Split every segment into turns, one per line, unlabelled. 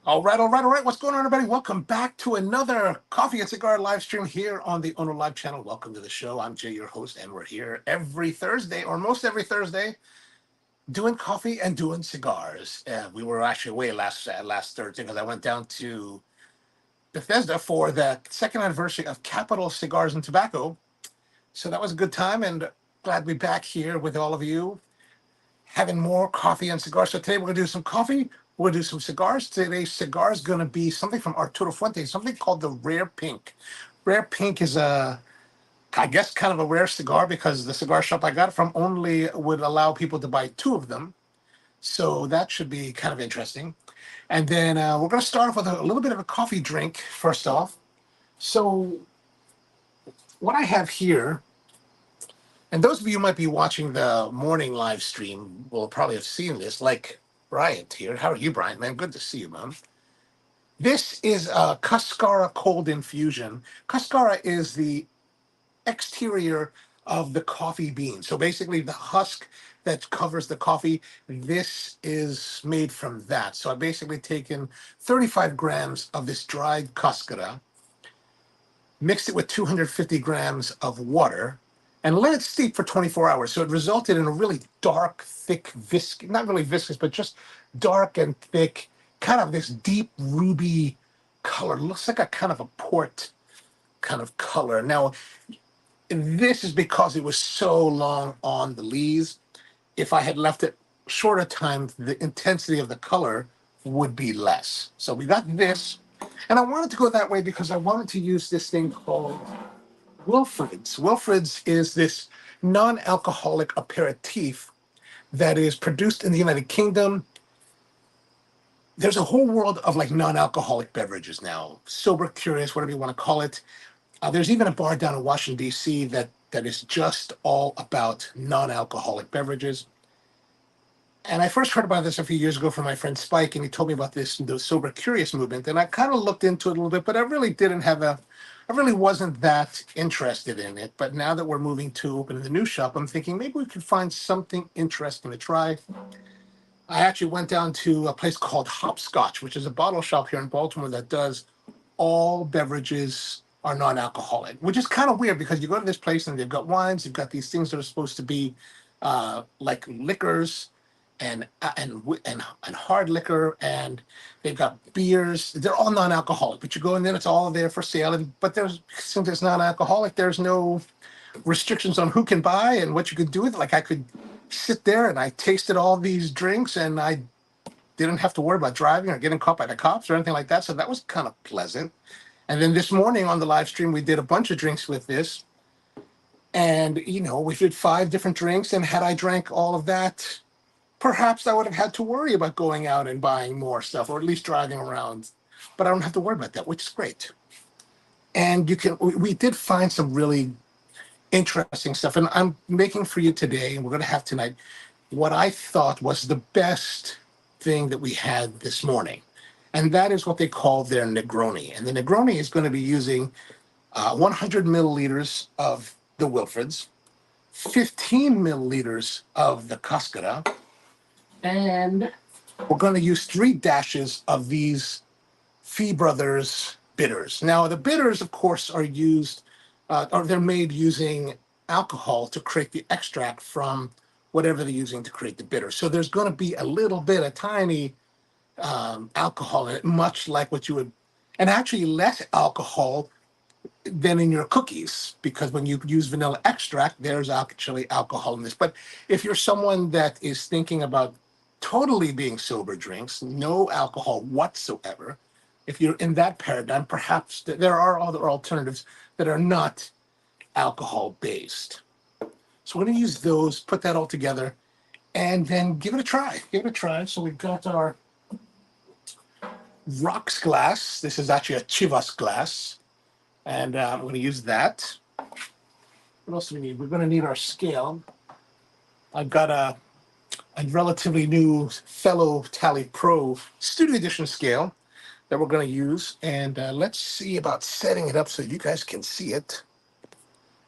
All right, all right, all right. What's going on, everybody? Welcome back to another Coffee and Cigar live stream here on the Ono Live channel. Welcome to the show. I'm Jay, your host, and we're here every Thursday, or most every Thursday, doing coffee and doing cigars. We were actually away last Thursday because I went down to Bethesda for the second anniversary of Capital Cigars and Tobacco. So that was a good time, and glad to be back here with all of you having more coffee and cigars. So today we're going to do some coffee. We're going to do some cigars. Today's cigar is going to be something from Arturo Fuente, something called the Rare Pink. Rare Pink is I guess, kind of a rare cigar because the cigar shop I got it from only would allow people to buy two of them. So that should be kind of interesting. And then we're going to start off with a little bit of a coffee drink first off. So what I have here, and those of you who might be watching the morning live stream will probably have seen this, like Bryant here. How are you, Bryant, man? Good to see you, man. This is a Cascara cold infusion. Cascara is the exterior of the coffee bean. So basically the husk that covers the coffee, this is made from that. So I've basically taken 35 grams of this dried cascara, mixed it with 250 grams of water, and let it steep for 24 hours. So it resulted in a really dark, thick, not really viscous, but just dark and thick, kind of this deep ruby color. Looks like a kind of a port kind of color. Now, this is because it was so long on the lees. If I had left it shorter time, the intensity of the color would be less. So we got this. And I wanted to go that way because I wanted to use this thing called Wilfred's. Wilfred's is this non-alcoholic aperitif that is produced in the United Kingdom. There's a whole world of like non-alcoholic beverages now, sober, curious, whatever you want to call it. There's even a bar down in Washington, D.C. that is just all about non-alcoholic beverages. And I first heard about this a few years ago from my friend Spike, and he told me about the sober curious movement. And I kind of looked into it a little bit, but I really wasn't that interested in it. But now that we're moving to open the new shop, I'm thinking maybe we could find something interesting to try. I actually went down to a place called Hopscotch, which is a bottle shop here in Baltimore that does all beverages are non-alcoholic, which is kind of weird because you go to this place and they've got wines, you've got these things that are supposed to be like liquors and hard liquor, and they've got beers. They're all non-alcoholic, but you go in there, it's all there for sale. But since it's non-alcoholic, there's no restrictions on who can buy and what you could do with it. Like I could sit there and I tasted all these drinks and I didn't have to worry about driving or getting caught by the cops or anything like that. So that was kind of pleasant. And then this morning on the live stream, we did a bunch of drinks with this. And, we did 5 different drinks. And had I drank all of that, perhaps I would have had to worry about going out and buying more stuff, or at least driving around. But I don't have to worry about that, which is great. And we did find some really interesting stuff. And I'm making for you today, and we're going to have tonight, what I thought was the best thing that we had this morning. And that is what they call their Negroni. And the Negroni is going to be using 100 milliliters of the Wilfred's, 15 milliliters of the Cascara, and we're going to use 3 dashes of these Fee Brothers bitters. Now, the bitters, of course, are used, or they're made using alcohol to create the extract from whatever they're using to create the bitter. So there's going to be a little bit, a tiny alcohol in it, much like what you would, and actually less alcohol than in your cookies, because when you use vanilla extract, there's actually alcohol in this. But if you're someone that is thinking about totally being sober drinks, no alcohol whatsoever, if you're in that paradigm, perhaps there are other alternatives that are not alcohol based. So we're going to use those, put that all together, and then give it a try. Give it a try. So we've got our rocks glass. This is actually a Chivas glass. And I'm going to use that. What else do we need? We're going to need our scale. I've got a relatively new fellow Tally Pro Studio Edition scale that we're going to use. And let's see about setting it up so you guys can see it.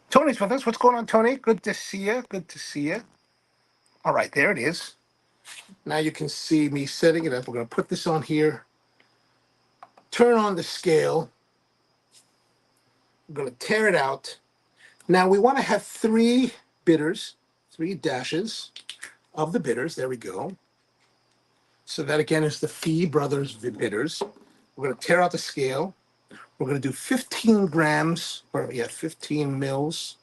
Tony's with us. What's going on, Tony? Good to see you. Good to see you. All right, there it is. Now you can see me setting it up. We're going to put this on here turn on the scale. We're going to tear it out. Now we want to have 3 bitters, 3 dashes of the bitters. There we go. So that again is the Fee Brothers bitters. We're going to tear out the scale. We're going to do 15 grams, or yeah, 15 mils,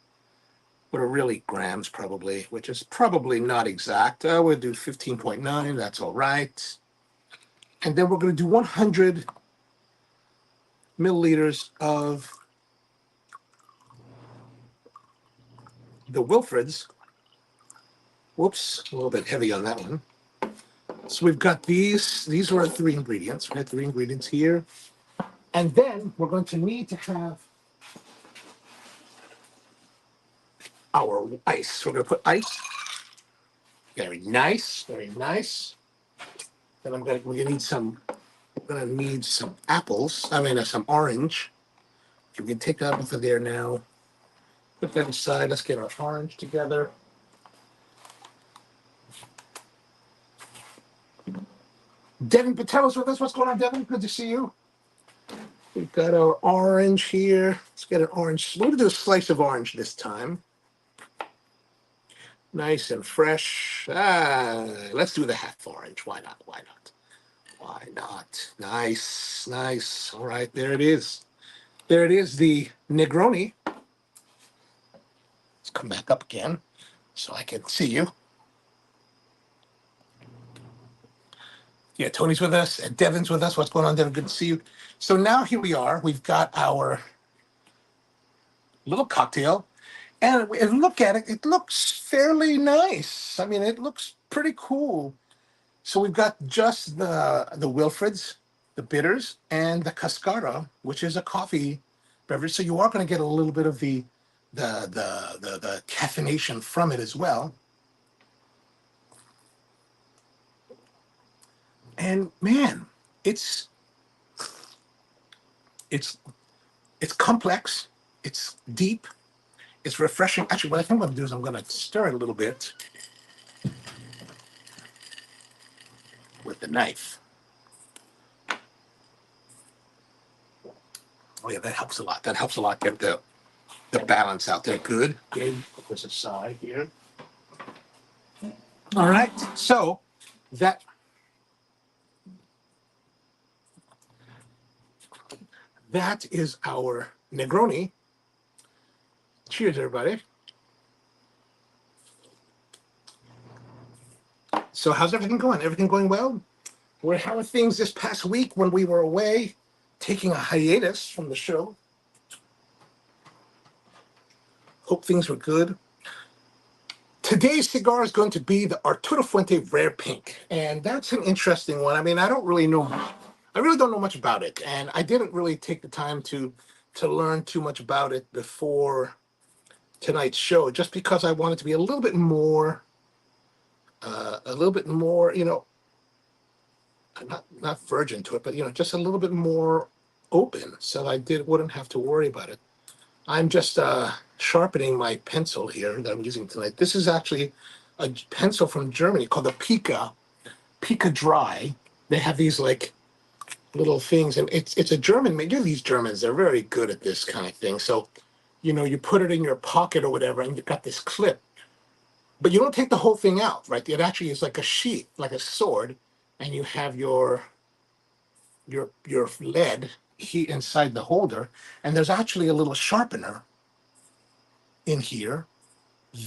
or really grams probably, which is probably not exact. We'll do 15.9, that's all right. And then we're going to do 100 milliliters of the Wilfreds. Whoops, a little bit heavy on that one. So we've got these. These are our 3 ingredients. We have 3 ingredients here. And then we're going to need to have our ice. We're going to put ice. Very nice, very nice. Then we're going to need some. We're going to need some apples. I mean, some orange. If we can take that off of there now. Put that aside. Let's get our orange together. Devin Patel's with us. What's going on, Devin? Good to see you. We've got our orange here. Let's get an orange. We're going to do a slice of orange this time. Nice and fresh. Let's do the half orange. Why not? Why not? Why not? Nice, nice. All right, there it is. There it is, the Negroni. Let's come back up again so I can see you. Yeah, Tony's with us and Devin's with us. What's going on, Devin? Good to see you. So now here we are. We've got our little cocktail. And look at it. It looks fairly nice. I mean, it looks pretty cool. So we've got just the Wilfreds, the bitters, and the Cascara, which is a coffee beverage. So you are going to get a little bit of the caffeination from it as well. And man, it's complex. It's deep. It's refreshing. Actually, what I think I'm going to do is I'm going to stir it a little bit with the knife. Oh yeah, that helps a lot. That helps a lot get the balance out there. Good. Okay, put this aside here. All right. So that is our Negroni. Cheers, everybody. So how's everything going? Everything going well? How are things this past week when we were away, taking a hiatus from the show? Hope things were good. Today's cigar is going to be the Arturo Fuente Rare Pink, and that's an interesting one. I mean, I really don't know much about it, and I didn't really take the time to learn too much about it before tonight's show, just because I wanted to be a little bit more, you know, not virgin to it, but you know, just a little bit more open, so I wouldn't have to worry about it. I'm just sharpening my pencil here that I'm using tonight. This is actually a pencil from Germany called the Pika Dry. They have these like little things, and it's a German. You know, these Germans, they're very good at this kind of thing. So, you know, you put it in your pocket or whatever, and you've got this clip, but you don't take the whole thing out, right? It actually is like a sheath, like a sword, and you have your lead heat inside the holder, and there's actually a little sharpener in here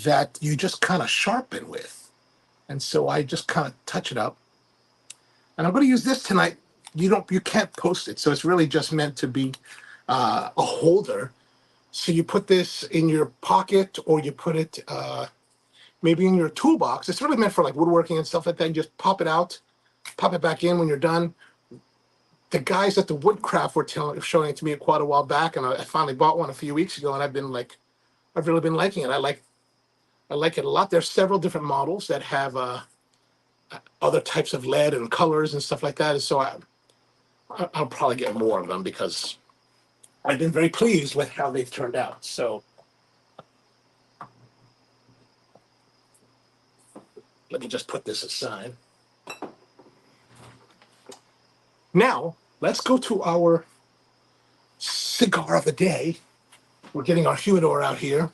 that you just kind of sharpen with. And so I just kind of touch it up. And I'm going to use this tonight. You can't post it, so it's really just meant to be a holder. So you put this in your pocket, or you put it maybe in your toolbox. It's really meant for like woodworking and stuff like that. And just pop it out, pop it back in when you're done. The guys at the Woodcraft were showing it to me quite a while back, and I finally bought one a few weeks ago, and I've really been liking it. I like it a lot. There's several different models that have other types of lead and colors and stuff like that. And so I'll probably get more of them because I've been very pleased with how they've turned out. So let me just put this aside. Now, let's go to our cigar of the day. We're getting our humidor out here.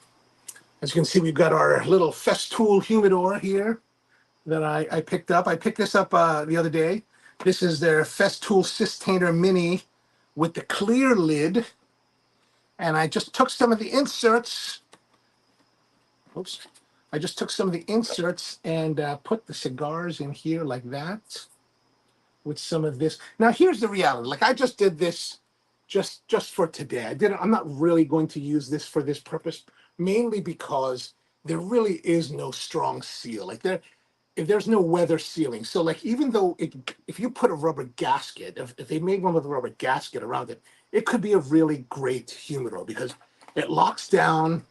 As you can see, we've got our little Festool humidor here that I picked up. I picked this up the other day. This is their Festool Cistainer Mini with the clear lid. And I just took some of the inserts. Oops. I just took some of the inserts and put the cigars in here like that with some of this. Now, here's the reality. Like, I just did this just for today. I'm not really going to use this for this purpose, mainly because there really is no strong seal. Like, there's no weather sealing. So, like, even though if you put a rubber gasket, if they made one with a rubber gasket around it, it could be a really great humidor because it locks down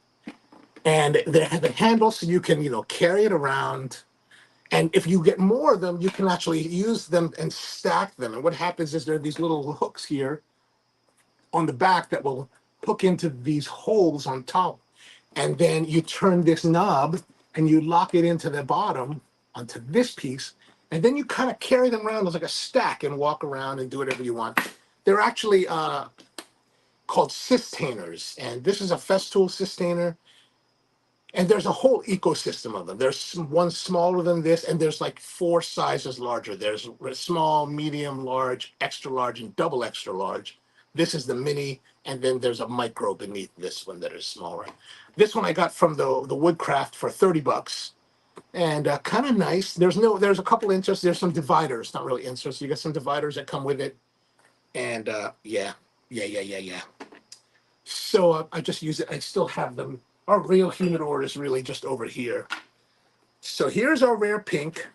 and they have a handle so you can, carry it around. And if you get more of them, you can actually use them and stack them. And what happens is there are these little hooks here on the back that will hook into these holes on top. And then you turn this knob and you lock it into the bottom onto this piece. And then you kind of carry them around as like a stack and walk around and do whatever you want. They're actually called cistainers. And this is a Festool cistainer. And there's a whole ecosystem of them. There's one smaller than this, and there's like 4 sizes larger. There's small, medium, large, extra large, and double extra large. This is the mini, and then there's a micro beneath this one that is smaller. This one I got from the Woodcraft for $30, and kind of nice. There's a couple inserts. There's some dividers, not really inserts. You got some dividers that come with it, and yeah. So I just use it. I still have them. Our real humidor is really just over here. So here's our rare pink.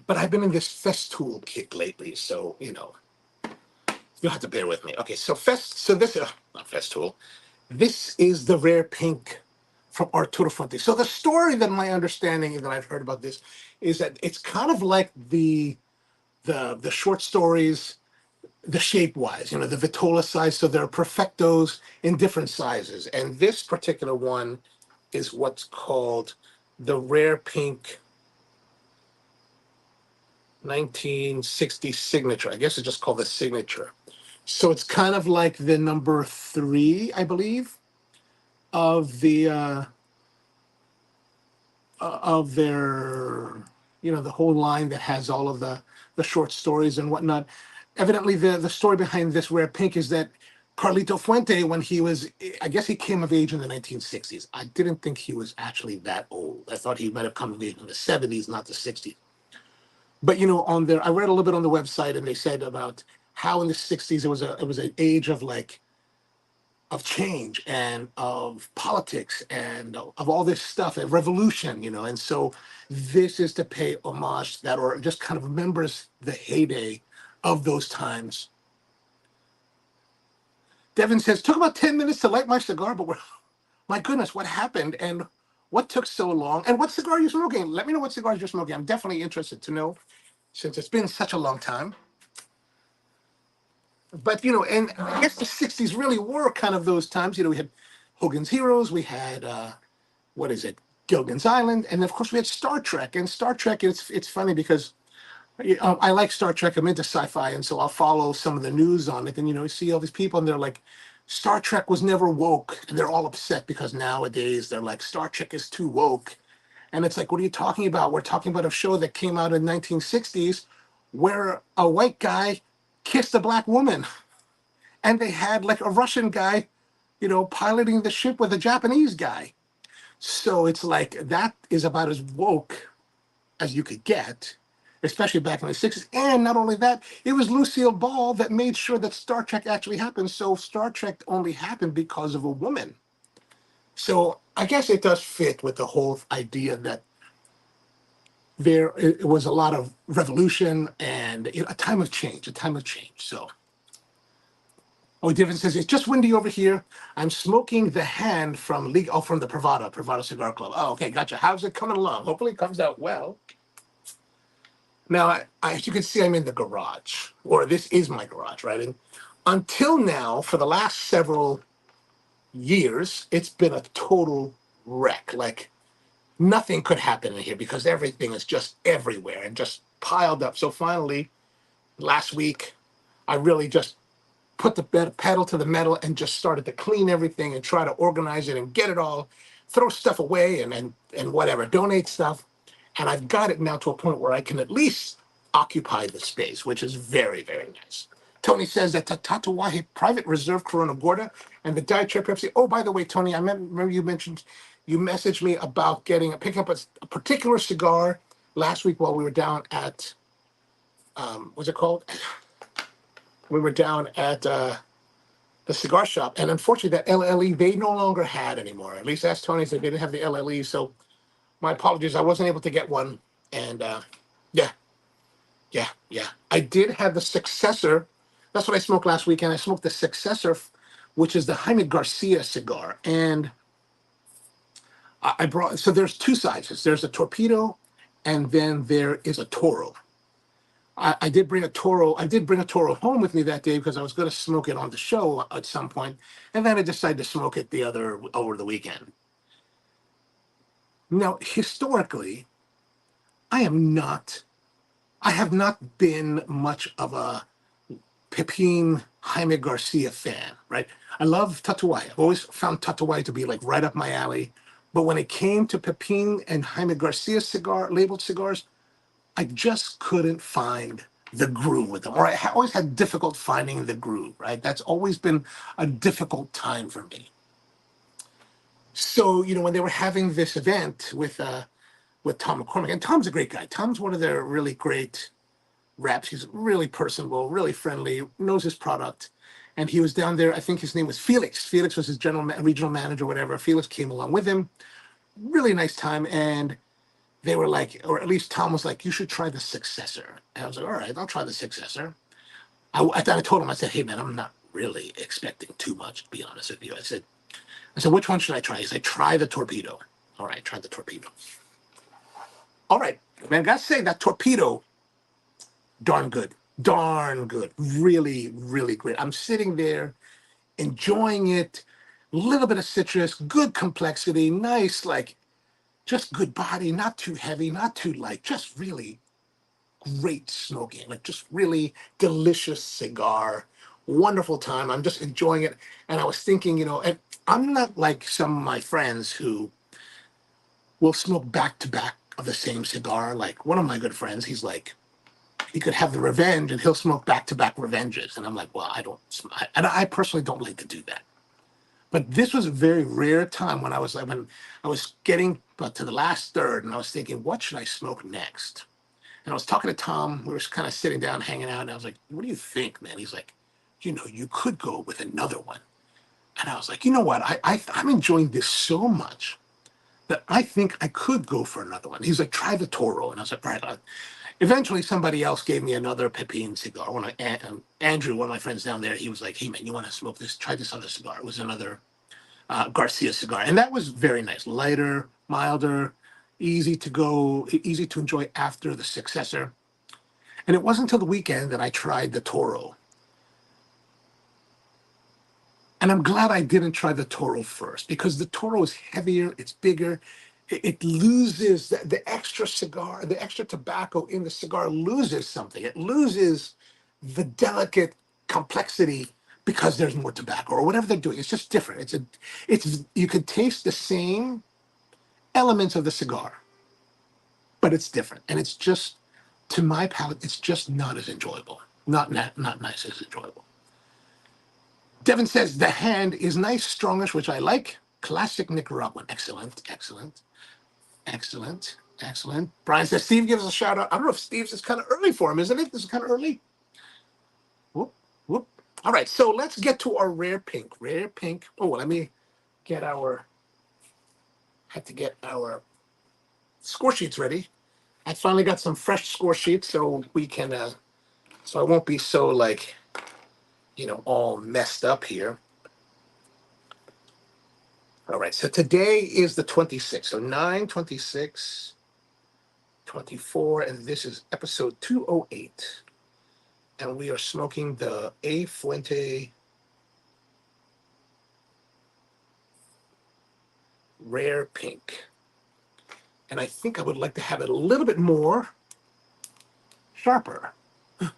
But I've been in this Festool kick lately, so you'll have to bear with me. Okay, so this not Festool. This is the rare pink from Arturo Fuente. So the story that my understanding that I've heard about this is that it's kind of like the short stories, the shape-wise, the Vitola size. So there are perfectos in different sizes. And this particular one is what's called the Rare Pink 1960 Signature. I guess it's just called the Signature. So it's kind of like the number 3, I believe, of the of their, the whole line that has all of the short stories and whatnot. Evidently, the story behind this rare pink is that Carlito Fuente, when he was, I guess he came of age in the 1960s. I didn't think he was actually that old. I thought he might have come of age in the 70s, not the 60s. But I read a little bit on the website, and they said about how in the 60s it was an age of change and of politics and of all this stuff, a revolution, and so this is to pay homage to that, or just kind of remembers the heyday of those times. Devin says, took about 10 minutes to light my cigar, but my goodness, what happened and what took so long? And what cigar are you smoking? Let me know what cigars you're smoking. I'm definitely interested to know since it's been such a long time. But, and I guess the 60s really were kind of those times. We had Hogan's Heroes, we had, Gilligan's Island, and of course we had Star Trek. And Star Trek, it's funny because I like Star Trek. I'm into sci-fi, and so I'll follow some of the news on it. And you see all these people, and they're like, Star Trek was never woke, and they're all upset because nowadays they're like, Star Trek is too woke. And it's like, what are you talking about? We're talking about a show that came out in the 1960s where a white guy kissed a black woman, and they had like a Russian guy, piloting the ship with a Japanese guy. So it's like that is about as woke as you could get, especially back in the 60s. And not only that, it was Lucille Ball that made sure that Star Trek actually happened. So Star Trek only happened because of a woman. So I guess it does fit with the whole idea that it was a lot of revolution and a time of change, So, Devin says, it's just windy over here. I'm smoking the hand from the Privado Cigar Club. Oh, okay, gotcha. How's it coming along? Hopefully it comes out well. Now, as you can see, I'm in the garage, or this is my garage, right? And until now, for the last several years, it's been a total wreck. Like, nothing could happen in here because everything is just everywhere and just piled up. So finally, last week, I really just put the pedal to the metal and just started to clean everything and try to organize it and get it all, throw stuff away and whatever, donate stuff. And I've got it now to a point where I can at least occupy the space, which is very, very nice. Tony says that the Tatuaje Private Reserve Corona Gorda and the Diet Cherry Pepsi. Oh, by the way, Tony, remember you mentioned, you messaged me about picking up a particular cigar last week while we were down at, what's it called? We were down at the cigar shop, and unfortunately, that LLE they no longer had anymore. At least that's Tony said they didn't have the LLE. So my apologies, I wasn't able to get one. And yeah, yeah. I did have the successor. That's what I smoked last weekend. I smoked the successor, which is the Jaime Garcia cigar. And I brought, so there's two sizes. There's a torpedo, and then there is a Toro. I did bring a Toro. I did bring a Toro home with me that day because I was going to smoke it on the show at some point, and then I decided to smoke it over the weekend. Now, historically, I have not been much of a Pepin Jaime Garcia fan, right? I love Tatuaje. I've always found Tatuaje to be like right up my alley. But when it came to Pepin and Jaime Garcia labeled cigars, I just couldn't find the groove with them, or I always had difficult finding the groove, right? That's always been a difficult time for me. So, when they were having this event with Tom McCormick, and Tom's a great guy. Tom's one of their really great reps. He's really personable, really friendly, knows his product. And he was down there, I think his name was Felix. Felix was his regional manager, whatever. Felix came along with him. Really nice time. And they were like, or at least Tom was like, you should try the successor. And I was like, all right, I'll try the successor. I told him, I said, hey man, I'm not really expecting too much, to be honest with you. I said, which one should I try? He said, try the torpedo. All right, try the torpedo. All right, man, I gotta say that torpedo, darn good, really, really great. I'm sitting there enjoying it, a little bit of citrus, good complexity, nice, like just good body, not too heavy, not too light, just really great smoking, like just really delicious cigar, wonderful time. I'm just enjoying it. And I was thinking, and I'm not like some of my friends who will smoke back to back of the same cigar. Like one of my good friends, he's like, he could have the Revenge and he'll smoke back to back Revenges. And I'm like, well, and I personally don't like to do that. But this was a very rare time when I was getting to the last third and I was thinking, what should I smoke next? And I was talking to Tom. We were kind of sitting down, hanging out. And I was like, what do you think, man? He's like, you could go with another one. And I was like, you know what? I'm enjoying this so much that I think I could go for another one. He's like, try the Toro. And I was like, all right. Eventually, somebody else gave me another Pepin cigar. Andrew, one of my friends down there, he was like, hey, man, you want to smoke this? Try this other cigar. It was another Garcia cigar. And that was very nice. Lighter, milder, easy to go, easy to enjoy after the successor. And it wasn't until the weekend that I tried the Toro. And I'm glad I didn't try the Toro first because the Toro is heavier, it's bigger. It loses the extra cigar, the extra tobacco in the cigar loses something. It loses the delicate complexity because there's more tobacco or whatever they're doing. It's just different. You could taste the same elements of the cigar, but it's different. And it's just, to my palate, it's just not as enjoyable. Not nice as enjoyable. Devin says the hand is nice, strongish, which I like. Classic Nicaraguan. Excellent. Brian says Steve gives us a shout out. I don't know if Steve's is kind of early for him, isn't it? This is kind of early. Whoop. All right, so let's get to our rare pink. Oh, let me get had to get our score sheets ready. I finally got some fresh score sheets so we can, so I won't be so like, all messed up here. All right, so today is the 26th. So 9/26, 24, and this is episode 208. And we are smoking the A Fuente Rare Pink. And I think I would like to have it a little bit more sharper. I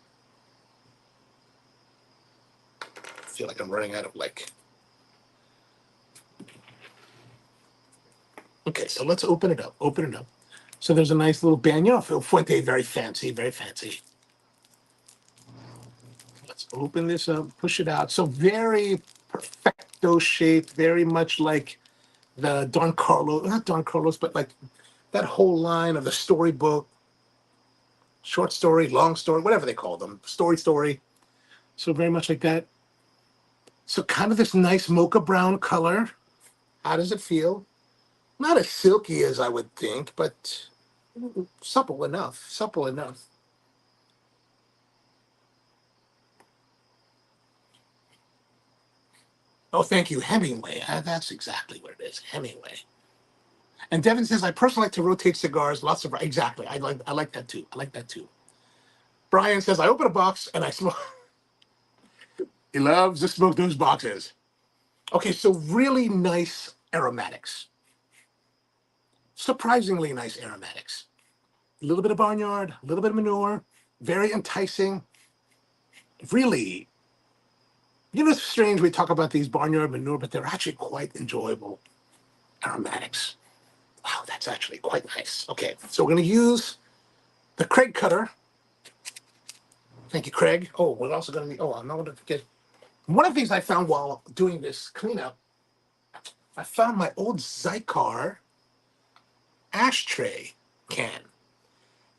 feel like I'm running out of like. Okay, so let's open it up. Open it up. So there's a nice little band. You know, Fuente, very fancy, very fancy. Let's open this up, push it out. So very perfecto shaped, very much like the Don Carlos, not Don Carlos, but like that whole line of the storybook, short story, long story, whatever they call them, story. So very much like that. So kind of this nice mocha brown color. How does it feel? Not as silky as I would think, but supple enough, supple enough. Oh, thank you, Hemingway. That's exactly what it is, Hemingway. And Devin says, I personally like to rotate cigars. Lots of exactly. I like that too. I like that too. Brian says, I open a box and I smoke. He loves to smoke those boxes. Okay, so really nice aromatics. Surprisingly nice aromatics. A little bit of barnyard, a little bit of manure, very enticing. Really, you know, it's strange we talk about these barnyard manure, but they're actually quite enjoyable aromatics. Wow, that's actually quite nice. Okay, so we're going to use the Craig cutter. Thank you, Craig. Oh, we're also going to need, oh, I'm not going to forget. One of the things I found while doing this cleanup, I found my old Zycar ashtray can.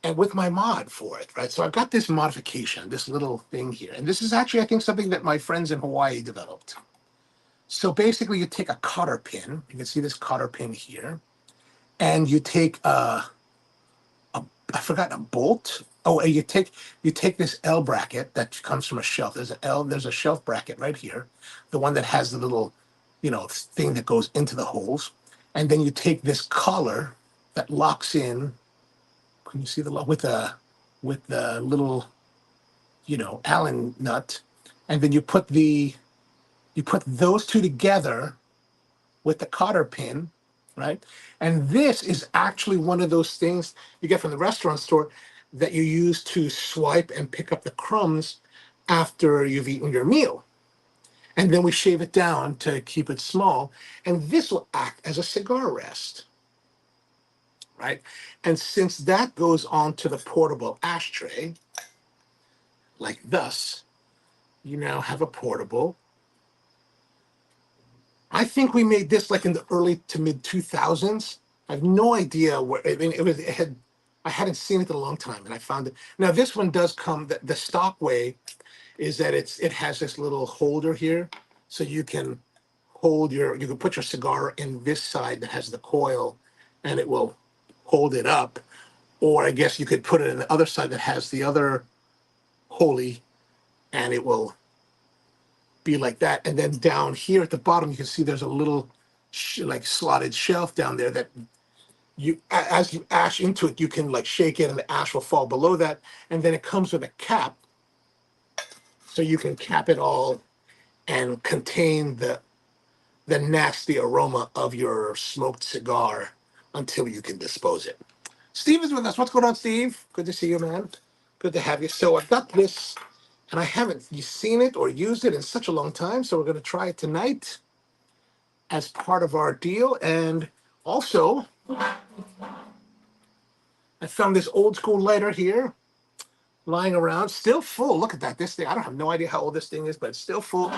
And with my mod for it, right? So I've got this modification, this little thing here. And this is actually, I think, something that my friends in Hawaii developed. So basically, you take a cotter pin. You can see this cotter pin here. And you take I forgot a bolt. Oh, and you take this L bracket that comes from a shelf. There's a shelf bracket right here, the one that has the little, thing that goes into the holes, and then you take this collar that locks in. Can you see the lock with the little, Allen nut, and then you put those two together with the cotter pin, right? And this is actually one of those things you get from the restaurant store that you use to swipe and pick up the crumbs after you've eaten your meal. And then we shave it down to keep it small. And this will act as a cigar rest, right? And since that goes onto the portable ashtray, like thus, you now have a portable. I think we made this like in the early to mid 2000s. I have no idea where. I mean, I hadn't seen it in a long time, and I found it. Now this one does come. The stock way is that it has this little holder here, so you can you can put your cigar in this side that has the coil, and it will hold it up. Or I guess you could put it in the other side that has the other holy, and it will be like that. And then down here at the bottom, you can see there's a little like slotted shelf down there that as you ash into it, you can like shake it and the ash will fall below that. And then it comes with a cap. So you can cap it all and contain the nasty aroma of your smoked cigar until you can dispose it. Steve is with us. What's going on, Steve? Good to see you, man. Good to have you. So I've got this, and I haven't seen it or used it in such a long time. So we're going to try it tonight as part of our deal. And also, I found this old school lighter here lying around, still full. Look at that. This thing, I don't have no idea how old this thing is, but it's still full.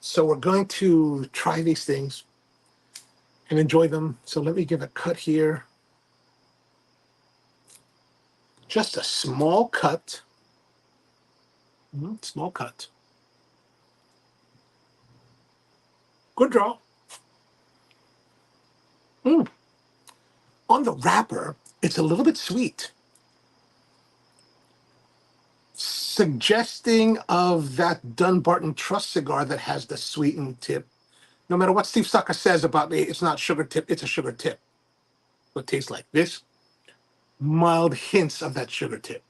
So we're going to try these things and enjoy them. So let me give a cut here. Just a small cut. Small cut. Good draw. On the wrapper, it's a little bit sweet, suggesting of that Dunbarton Trust cigar that has the sweetened tip. No matter what Steve Sucker says about it, it's not sugar tip, it's a sugar tip. It tastes like this. Mild hints of that sugar tip.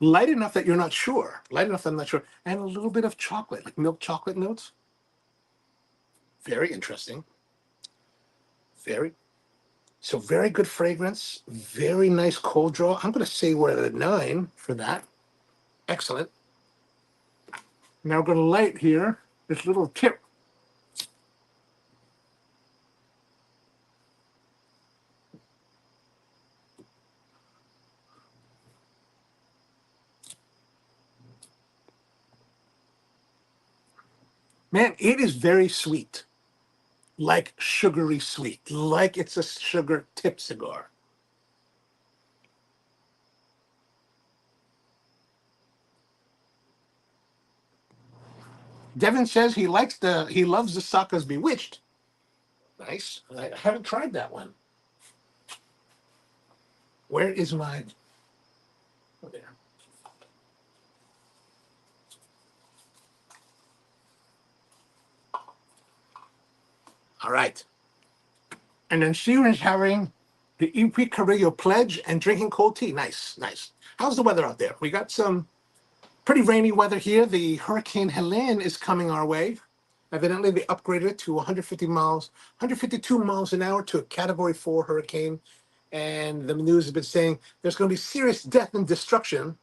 Light enough that you're not sure. Light enough that I'm not sure. And a little bit of chocolate, like milk chocolate notes. Very interesting. Very. So very good fragrance, very nice cold draw. I'm going to say we're at a 9 for that. Excellent. Now we're going to light here this little tip. Man, it is very sweet, like sugary sweet, like it's a sugar tip cigar. Devin says he loves the Saka's Bewitched. Nice. I haven't tried that one. Where is my? Oh, there. All right. And then Sharon's having the EP Carrillo Pledge and drinking cold tea. Nice, nice. How's the weather out there? We got some pretty rainy weather here. The Hurricane Helene is coming our way. Evidently, they upgraded it to 150 miles, 152 miles an hour to a Category 4 hurricane. And the news has been saying there's going to be serious death and destruction,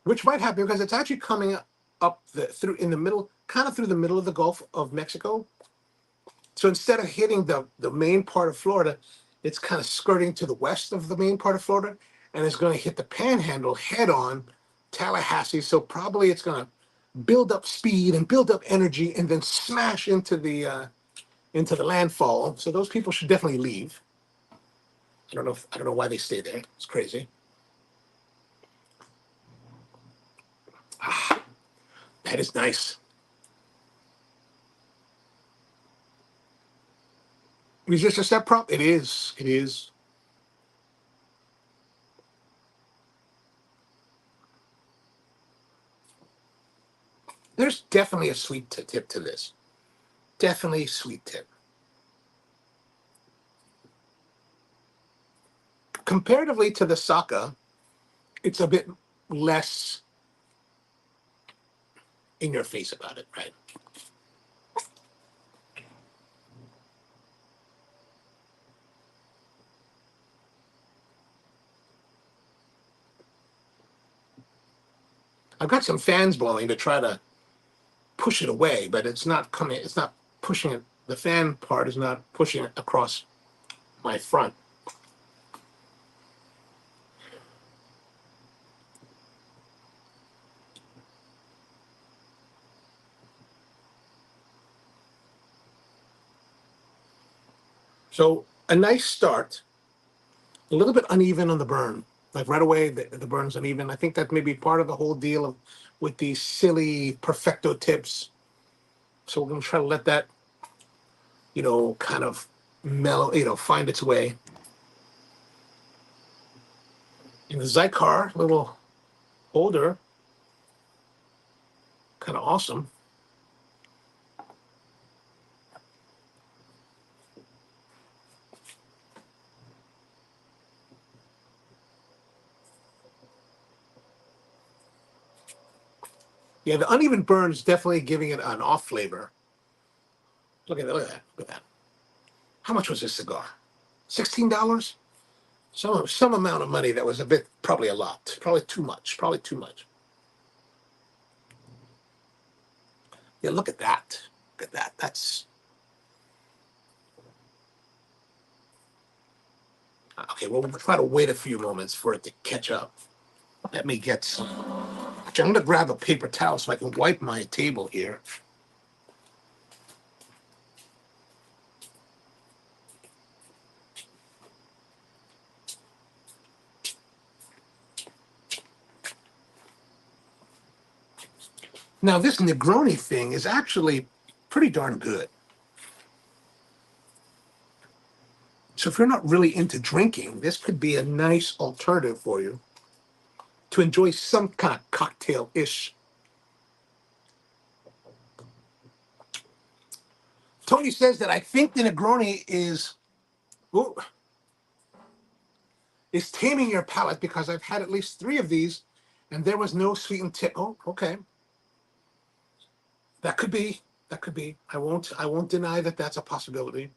which might happen because it's actually coming up through in the middle, kind of through the middle of the Gulf of Mexico. So instead of hitting the main part of Florida, it's kind of skirting to the west of the main part of Florida, and it's going to hit the Panhandle head on, Tallahassee. So probably it's going to build up speed and build up energy, and then smash into the landfall. So those people should definitely leave. I don't know why they stay there. It's crazy. Ah, that is nice. Is this a step prop? It is. It is. There's definitely a sweet tip to this. Definitely sweet tip. Comparatively to the Saka, it's a bit less in your face about it, right? I've got some fans blowing to try to push it away, but it's not coming. It's not pushing it. The fan part is not pushing it across my front. So a nice start, a little bit uneven on the burn. Like right away, the burn's uneven. I think that may be part of the whole deal with these silly perfecto tips. So we're going to try to let that, kind of mellow, find its way. In the Zycar, little holder, kind of awesome. Yeah, the uneven burn is definitely giving it an off flavor. Look at that! Look at that! Look at that! How much was this cigar? $16? Some amount of money that was a bit, probably a lot, probably too much, probably too much. Yeah, look at that! Look at that! That's okay. Well, we'll try to wait a few moments for it to catch up. Let me get some. Actually, I'm going to grab a paper towel so I can wipe my table here. Now, this Negroni thing is actually pretty darn good. So if you're not really into drinking, this could be a nice alternative for you to enjoy some kind of cocktail-ish. Tony says that I think the Negroni ooh, is taming your palate because I've had at least 3 of these and there was no sweetened tip. Oh, okay. That could be. That could be. I won't deny that that's a possibility.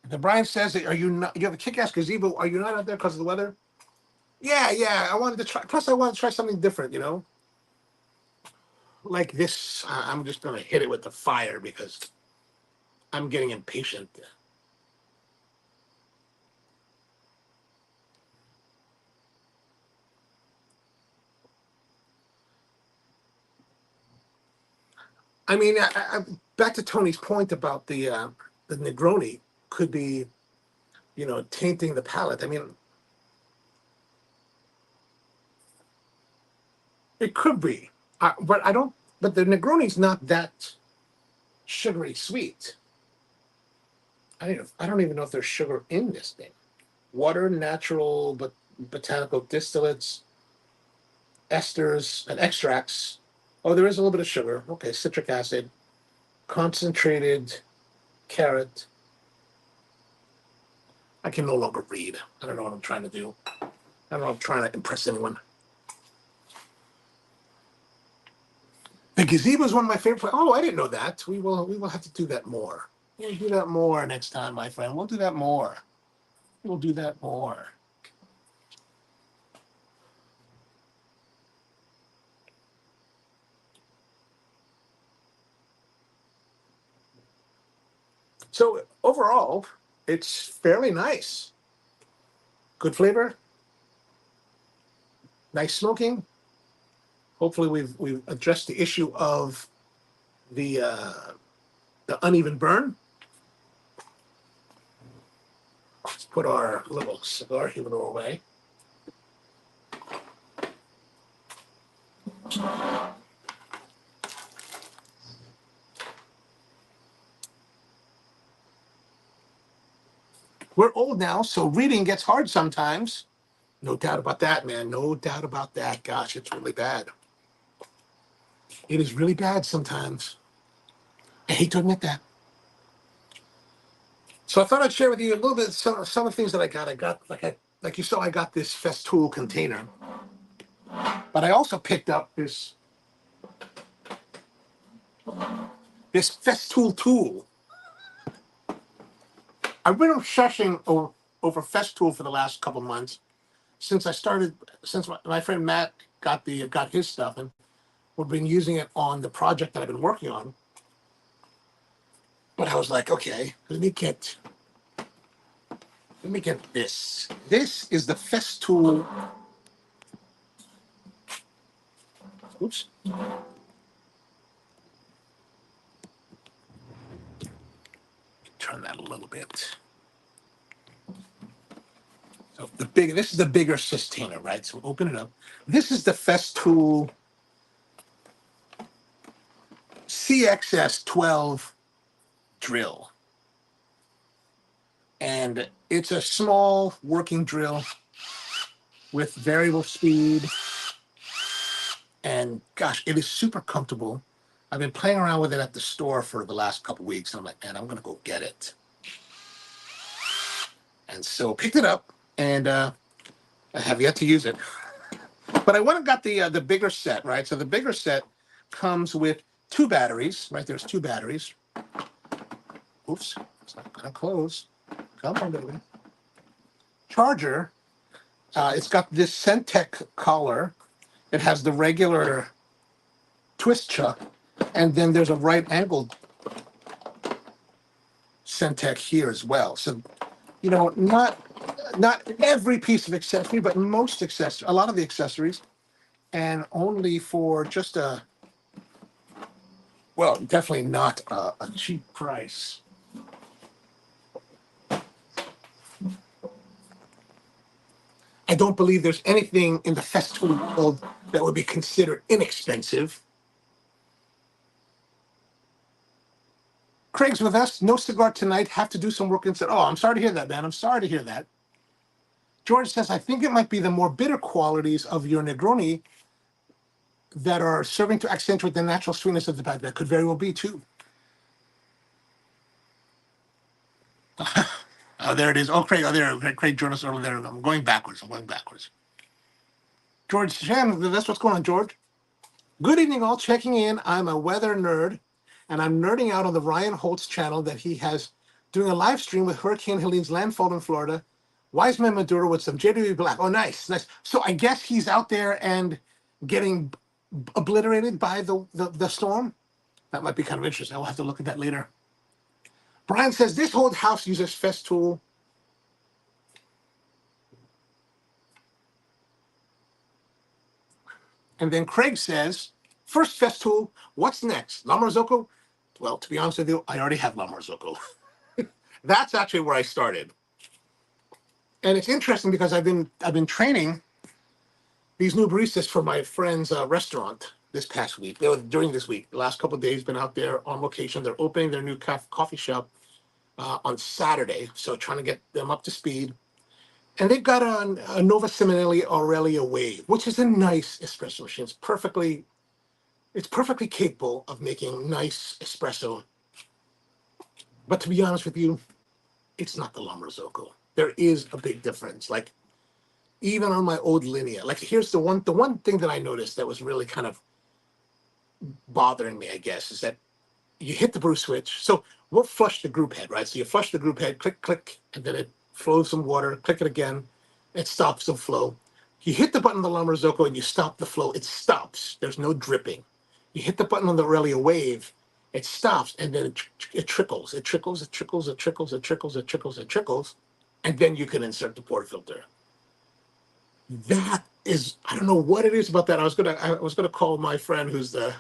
The Brian says, "Are you not? You have a kick-ass gazebo. Are you not out there because of the weather?" Yeah, yeah. I wanted to try. Plus, I wanted to try something different. Like this. I'm just gonna hit it with the fire because I'm getting impatient. I mean, back to Tony's point about the Negroni could be, tainting the palate. I mean, it could be, but I don't. But the Negroni's not that sugary sweet. I don't even know if there's sugar in this thing. Water, natural, but botanical distillates, esters, and extracts. Oh, there is a little bit of sugar. Okay, citric acid, concentrated carrot. I can no longer read. I don't know what I'm trying to do. I don't know if I'm trying to impress anyone. The gazebo is one of my favorite. Oh, I didn't know that. We will have to do that more. We'll do that more next time, my friend. We'll do that more. We'll do that more. So overall, it's fairly nice. Good flavor, nice smoking. Hopefully, we've addressed the issue of the uneven burn. Let's put our little cigar humidor away. We're old now, so reading gets hard sometimes. No doubt about that, man. No doubt about that. Gosh, it's really bad. It is really bad sometimes. I hate to admit that. So I thought I'd share with you a little bit some of the things that I got. I got like you saw, I got this Festool container, but I also picked up this Festool tool. I've been obsessing over Festool for the last couple months since my friend Matt got his stuff, and we've been using it on the project that I've been working on. But I was like, okay, let me get this. This is the Festool. Oops. Turn that a little bit. So this is the bigger Sistina, right? So open it up. This is the Festool CXS12 drill. And it's a small working drill with variable speed. And gosh, it is super comfortable. I've been playing around with it at the store for the last couple weeks. And I'm like, man, I'm going to go get it. And so picked it up, and I have yet to use it. But I went and got the bigger set, right? So the bigger set comes with two batteries, right? There's two batteries. Oops, it's not going to close. Come on, baby. Charger. It's got this Centec collar. It has the regular twist chuck, and then there's a right angled Centec here as well. So, not every piece of accessory, but a lot of the accessories, and only for just definitely not a cheap price. I don't believe there's anything in the Festool world that would be considered inexpensive. Craig's with us. No cigar tonight. Have to do some work inside. Oh, I'm sorry to hear that, man. I'm sorry to hear that. George says, I think it might be the more bitter qualities of your Negroni that are serving to accentuate the natural sweetness of the bag. That could very well be, too. Oh, there it is. Oh, Craig. Oh, there. Craig joined us earlier. There. I'm going backwards. George Shannon, that's what's going on, George. Good evening, all. Checking in. I'm a weather nerd, and I'm nerding out on the Ryan Holtz channel that he has doing a live stream with Hurricane Helene's landfall in Florida. Wiseman Maduro with some JW Black. Oh, nice, nice. So I guess he's out there and getting obliterated by the storm. That might be kind of interesting. I'll have to look at that later. Brian says this whole house uses Festool. And then Craig says, first Festool, what's next? La Marzocco? Well, to be honest with you, I already have La Marzocco. That's actually where I started. And it's interesting because I've been training these new baristas for my friend's restaurant this past week. During this week, the last couple of days, been out there on location. They're opening their new coffee shop on Saturday, so trying to get them up to speed. And they've got a Nova Simonelli Aurelia Wave, which is a nice espresso machine. It's perfectly capable of making nice espresso. But to be honest with you, it's not the La Marzocco. There is a big difference. Like even on my old Linea, like here's the one thing that I noticed that was really kind of bothering me, I guess, is that you hit the brew switch. So we'll flush the group head, right? So you flush the group head, click, click, and then it flows some water, click it again, it stops the flow. You hit the button on the La Marzocco and you stop the flow, it stops. There's no dripping. You hit the button on the Aurelia Wave, it stops, and then it trickles. It trickles, it trickles, it trickles, it trickles, it trickles, it trickles, and then you can insert the port filter. That is, I don't know what it is about that. I was gonna call my friend who's the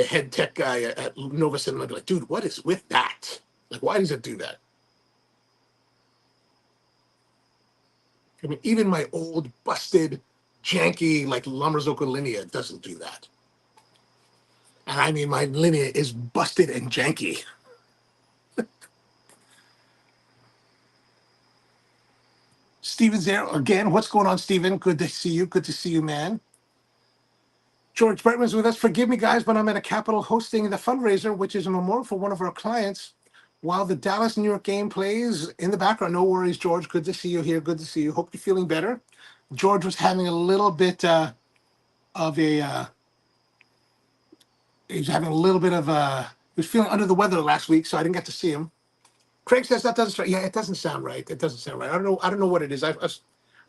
head tech guy at Nova Cinema and be like, dude, what is with that? Like, why does it do that? I mean, even my old, busted, janky, like La Marzocco Linea doesn't do that. And I mean, my Linea is busted and janky. Steven's there again. What's going on, Steven? Good to see you. Good to see you, man. George Brightman's with us. Forgive me, guys, but I'm at a Capitol hosting the fundraiser, which is a memorial for one of our clients, while the Dallas-New York game plays in the background. No worries, George. Good to see you here. Good to see you. Hope you're feeling better. George was having a little bit of a... he was having a little bit of a... He was feeling under the weather last week, so I didn't get to see him. Craig says that doesn't... Yeah, it doesn't sound right. It doesn't sound right. I don't know what it is. I'll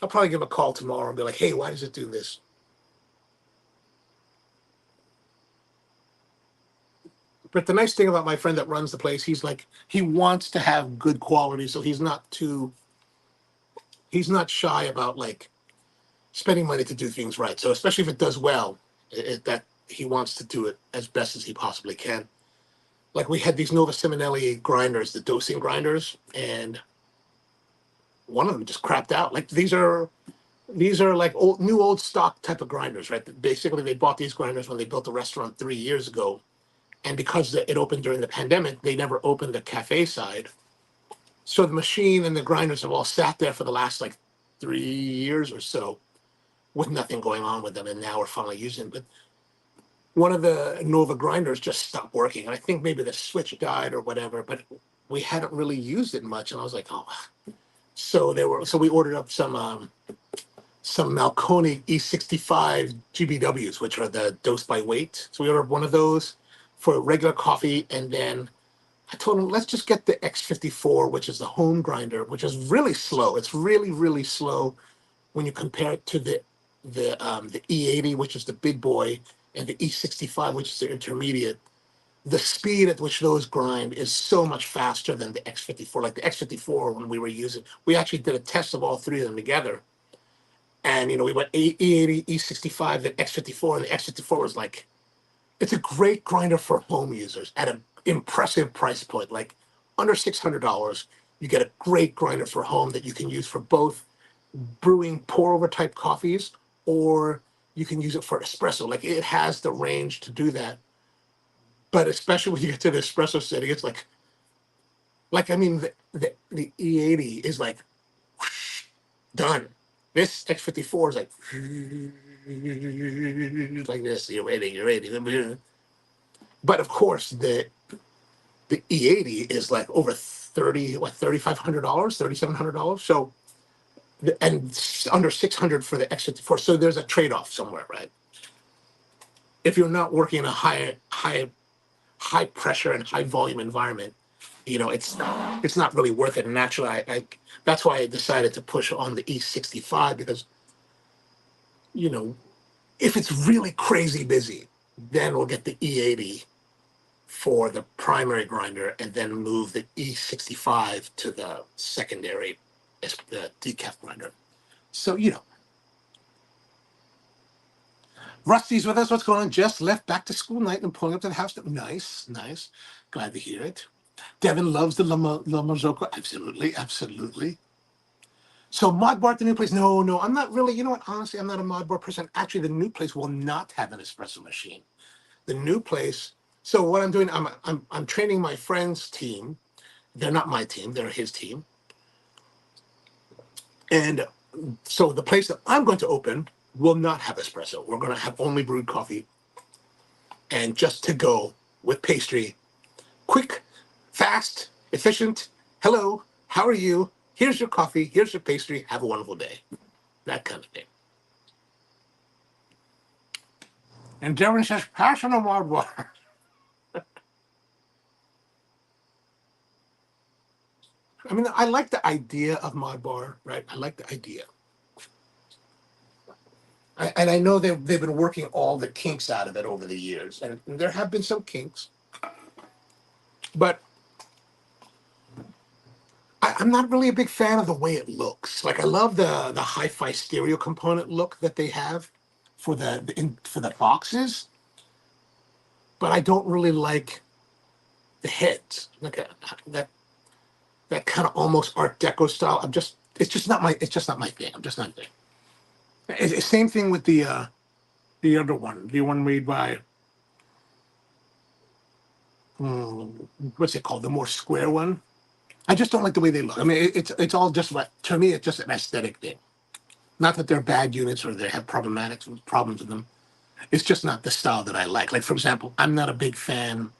probably give him a call tomorrow and be like, hey, why does it do this? But the nice thing about my friend that runs the place, he's like, he wants to have good quality, so he's not shy about like spending money to do things right. So especially if it does well, that he wants to do it as best as he possibly can. Like we had these Nova Simonelli grinders, the dosing grinders, and one of them just crapped out. Like these are like old stock type of grinders, right? Basically, they bought these grinders when they built the restaurant 3 years ago. And because it opened during the pandemic, they never opened the cafe side. So the machine and the grinders have all sat there for the last like 3 years or so with nothing going on with them. And now we're finally using them. But one of the Nova grinders just stopped working. And I think maybe the switch died or whatever, but we hadn't really used it much. And I was like, oh. So we ordered up some Malconi E65 GBWs, which are the dose by weight. So we ordered one of those for regular coffee, and then I told him, let's just get the X54, which is the home grinder, which is really slow. It's really, really slow when you compare it to the E80, which is the big boy, and the E65, which is the intermediate. The speed at which those grind is so much faster than the X54. Like the X54, when we were using, we actually did a test of all three of them together. And, we went E80, E65, then X54, and the X54 was like, it's a great grinder for home users at an impressive price point, like under $600. You get a great grinder for home that you can use for both brewing pour-over type coffees, or you can use it for espresso. Like it has the range to do that. But especially when you get to the espresso setting, it's like I mean, the E80 is like whoosh, done. This X54 is like this. You're ready. But of course, The E80 is like over $3,500, $3,700. So, and under 600 for the X54. So there's a trade-off somewhere, right? If you're not working in a high pressure and high volume environment, it's not really worth it. And naturally, that's why I decided to push on the E65 because, if it's really crazy busy, then we'll get the E80 for the primary grinder and then move the E65 to the secondary, the decaf grinder. So, Rusty's with us. What's going on? Just left back to school night and pulling up to the house. Nice, nice. Glad to hear it. Devin loves the La Marzocco. Absolutely, absolutely. So Mod Bar at the new place? No, I'm not really. You know what? Honestly, I'm not a Mod Bar person. Actually, the new place will not have an espresso machine. The new place. So what I'm doing, I'm training my friend's team. They're not my team. They're his team. And so the place that I'm going to open will not have espresso. We're going to have only brewed coffee and just to go with pastry. Quick, fast, efficient. Hello, how are you? Here's your coffee. Here's your pastry. Have a wonderful day. That kind of thing. And Devin says, passion or Mod Bar? I mean, I like the idea of Mod Bar, right? I like the idea. And I know they've been working all the kinks out of it over the years. And there have been some kinks. But I'm not really a big fan of the way it looks. Like I love the hi-fi stereo component look that they have for the boxes, but I don't really like the heads. Like that kind of almost Art Deco style. It's just not my thing. I'm just not there. It's same thing with the other one, the one made by what's it called? The more square one. I just don't like the way they look. I mean, it's all just to me, it's just an aesthetic thing. Not that they're bad units or they have problems with them. It's just not the style that I like. Like for example, I'm not a big fan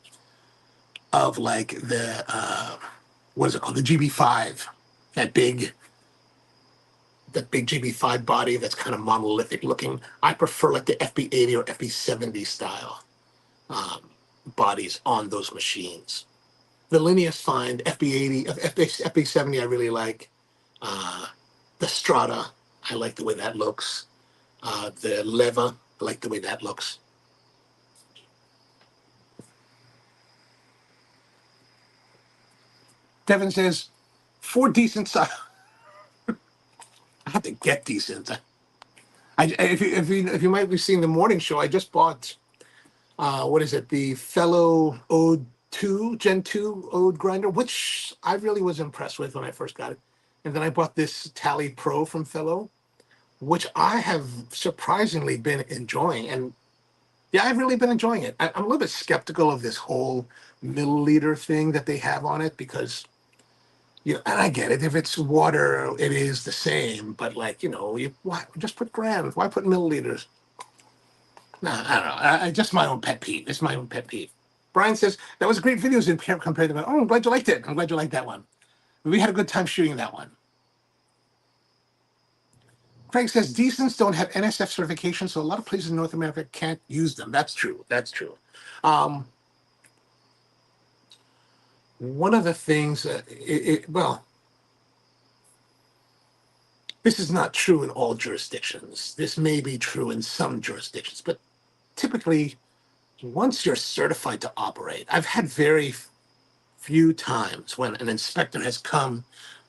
of like the what is it called? The GB5, that big GB5 body that's kind of monolithic looking. I prefer like the FB80 or FB70 style bodies on those machines. The Linea's fine. FB80, FB70 I really like. The Strata, I like the way that looks. The Leva, I like the way that looks. Devin says, for decent size. I have to get decent. If you might be seeing the morning show, I just bought, what is it, the Fellow Ode 2, Gen 2 Ode grinder, which I really was impressed with when I first got it. And then I bought this Tally Pro from Fellow, which I have surprisingly been enjoying. And yeah, I've really been enjoying it. I'm a little bit skeptical of this whole milliliter thing that they have on it because, and I get it. If it's water, it is the same. But like, why just put grams? Why put milliliters? Nah, I don't know. Just my own pet peeve. It's my own pet peeve. Brian says, that was a great videos in compared to that. Oh, I'm glad you liked it. I'm glad you liked that one. We had a good time shooting that one. Craig says, decents don't have NSF certification, so a lot of places in North America can't use them. That's true. That's true. One of the things, well, this is not true in all jurisdictions. This may be true in some jurisdictions, but typically, once you're certified to operate, I've had very few times when an inspector has come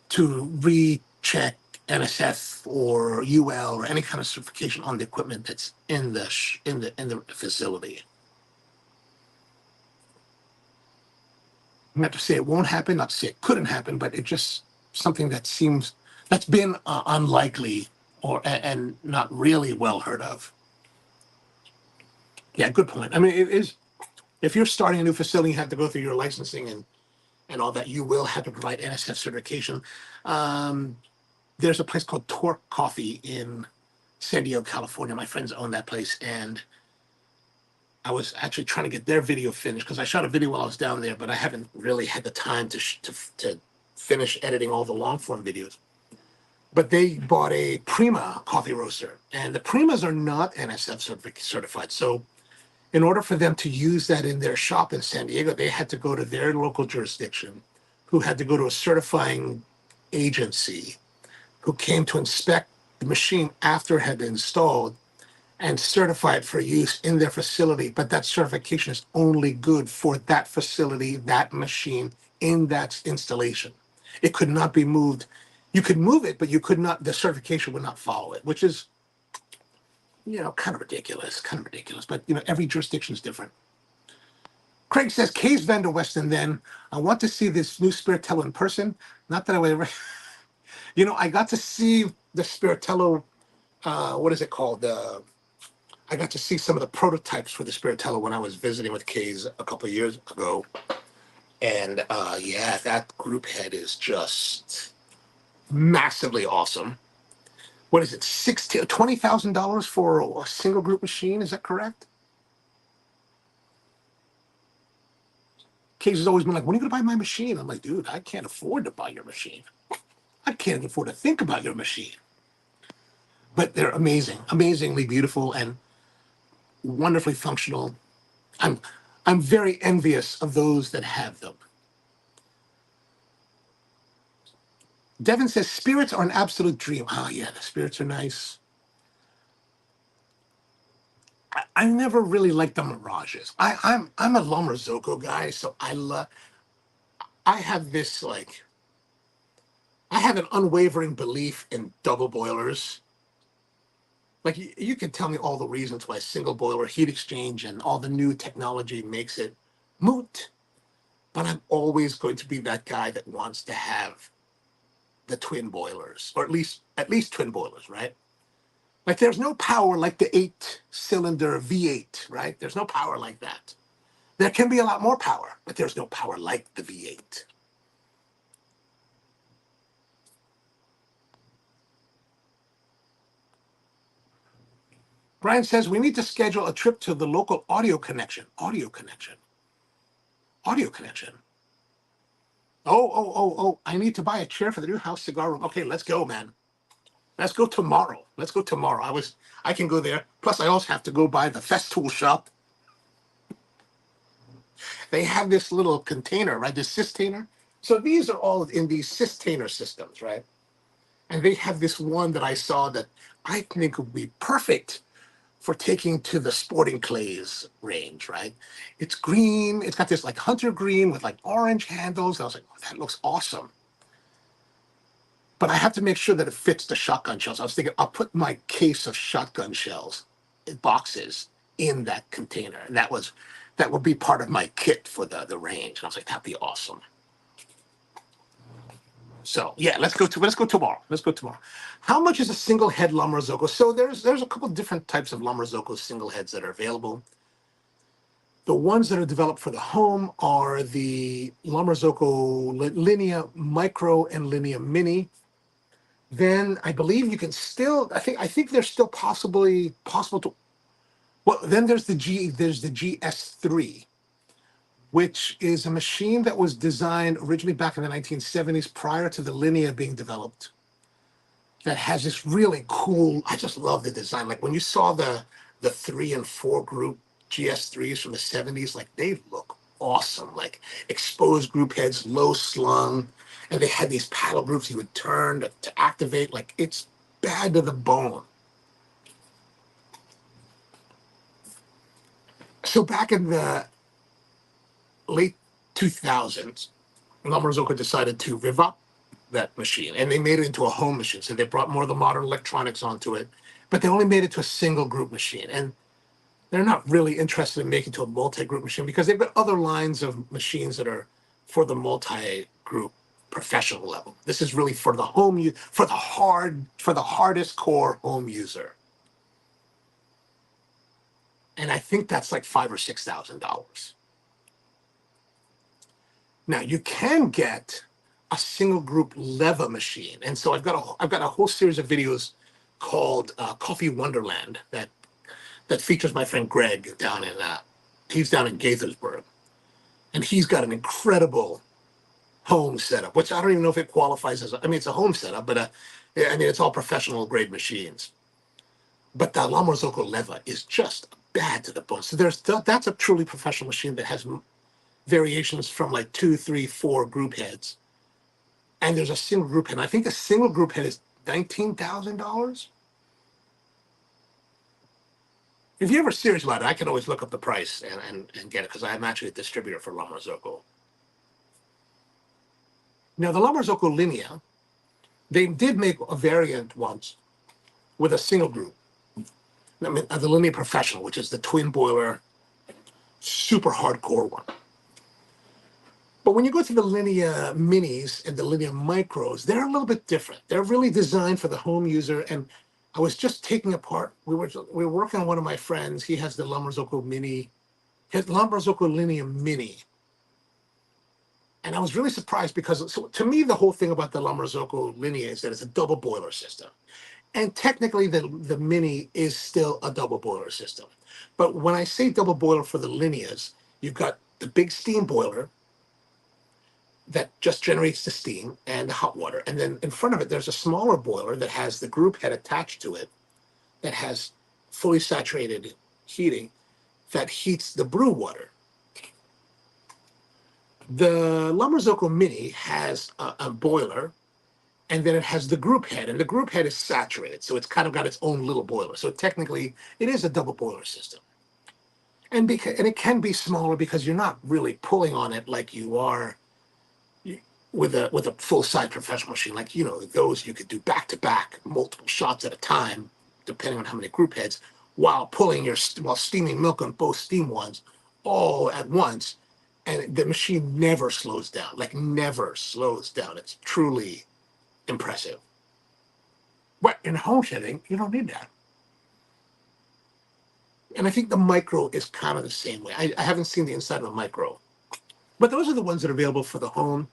to recheck NSF or UL or any kind of certification on the equipment that's in the facility. Not to say it won't happen, not to say it couldn't happen, but it's just something that's been unlikely and not really well heard of. Yeah, good point. I mean, it is. If you're starting a new facility, you have to go through your licensing and all that. You will have to provide NSF certification. There's a place called 'Torque' Coffee in San Diego, California. My friends own that place, and I was actually trying to get their video finished because I shot a video while I was down there, but I haven't really had the time to finish editing all the long form videos. But they bought a Prima coffee roaster, and the Primas are not NSF certified. So in order for them to use that in their shop in San Diego, they had to go to their local jurisdiction, who had to go to a certifying agency, who came to inspect the machine after it had been installed and certify it for use in their facility. But that certification is only good for that facility, that machine, in that installation. It could not be moved. You could move it, but you could not, the certification would not follow it, which is, kind of ridiculous, But, every jurisdiction is different. Craig says, Kay's vendor Weston, then I want to see this new Spiritello in person. Not that I would ever, I got to see the Spiritello, what is it called? I got to see some of the prototypes for the Spiritello when I was visiting with Kay's a couple of years ago. And yeah, that group head is just massively awesome. What is it, $20,000 for a single group machine? Is that correct? Case has always been like, when are you going to buy my machine? I'm like, dude, I can't afford to buy your machine. I can't even afford to think about your machine. But they're amazing, amazingly beautiful and wonderfully functional. I'm very envious of those that have them. Devin says, spirits are an absolute dream. Oh, yeah, the spirits are nice. I never really liked the Mirages. I'm a La Marzocco guy, so I have this, I have an unwavering belief in double boilers. Like, you can tell me all the reasons why single boiler heat exchange and all the new technology makes it moot, but I'm always going to be that guy that wants to have the twin boilers, or at least twin boilers, right? Like, there's no power like the 8-cylinder V8, right? There's no power like that. There can be a lot more power, but there's no power like the V8. Brian says, we need to schedule a trip to the local audio connection. Audio connection. Oh, I need to buy a chair for the new house cigar room. Okay, let's go, man. Let's go tomorrow. I can go there. Plus, I also have to go by the Festool shop. They have this little container, right? This Systainer. So these are all in these Systainer systems, right? And they have this one that I saw that I think would be perfect for taking to the sporting clays range, right? It's green. It's got this like hunter green with like orange handles. I was like, oh, that looks awesome. But I have to make sure that it fits the shotgun shells. I was thinking, I'll put my case of shotgun shells, boxes, in that container. And that would be part of my kit for the range. And I was like, that'd be awesome. So yeah, let's go tomorrow. How much is a single head La Marzocco? So there's a couple different types of La Marzocco single heads that are available. The ones that are developed for the home are the La Marzocco Linea Micro and Linea Mini. Then I believe you can still, I think there's still possible to, well, then there's the GS3, which is a machine that was designed originally back in the 1970s prior to the Linea being developed, that has this really cool, I just love the design. Like when you saw the 3 and 4 group GS3s from the 70s, like they look awesome, like exposed group heads, low slung, and they had these paddle groups you would turn to activate. Like, it's bad to the bone. So back in the late 2000s, La Marzocco decided to revamp that machine, and they made it into a home machine. So they brought more of the modern electronics onto it, but they only made it to a single group machine. And they're not really interested in making it to a multi-group machine because they've got other lines of machines that are for the multi-group professional level. This is really for the home for the hardest core home user. And I think that's like $5,000 or $6,000. Now you can get a single group leva machine, and so I've got a whole series of videos called Coffee Wonderland that features my friend Greg down He's down in Gaithersburg, and he's got an incredible home setup, which I don't even know if it qualifies as. I mean, it's a home setup, but I mean, it's all professional grade machines. But the La Marzocco Leva is just bad to the bone. So that's a truly professional machine that has variations from like 2, 3, 4 group heads, and there's a single group head. And I think the single group head is $19,000. If you're ever serious about it, I can always look up the price and get it, because I'm actually a distributor for La Marzocco. Now, the La Marzocco Linea, they did make a variant once with a single group. I mean, the Linea Professional, which is the twin boiler, super hardcore one. But when you go to the Linea Minis and the Linea Micros, they're a little bit different. They're really designed for the home user. And I was just taking apart. We were working on one of my friends. He has the La Marzocco Mini, his La Marzocco Linea Mini. And I was really surprised because, so to me, the whole thing about the La Marzocco Linea is that it's a double boiler system. And technically, the Mini is still a double boiler system. But when I say double boiler for the Lineas, you've got the big steam boiler that just generates the steam and the hot water. And then in front of it, there's a smaller boiler that has the group head attached to it that has fully saturated heating that heats the brew water. The La Marzocco Mini has a boiler, and then it has the group head, and the group head is saturated, so it's kind of got its own little boiler. So technically, it is a double boiler system. And it can be smaller because you're not really pulling on it like you are with a full-size professional machine. Like, you know, those you could do back-to-back, multiple shots at a time, depending on how many group heads, while steaming milk on both steam ones all at once. And the machine never slows down, like never slows down. It's truly impressive. But in home setting, you don't need that. And I think the micro is kind of the same way. I haven't seen the inside of a micro, but those are the ones that are available for the home.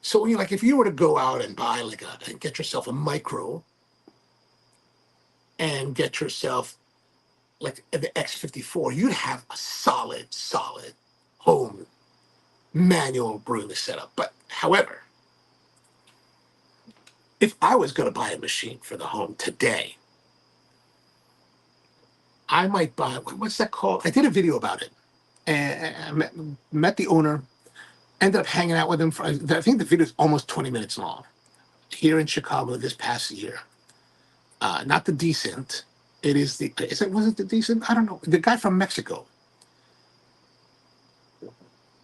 So, you know, like if you were to go out and buy and get yourself a micro and get yourself like the X54, you'd have a solid home manual brewing setup. But however, if I was going to buy a machine for the home today, I might buy, what's that called? I did a video about it, and I met the owner, ended up hanging out with him for, I think the video is almost 20 minutes long, here in Chicago this past year. Not the Decent. It is was it the Decent? I don't know. The guy from Mexico.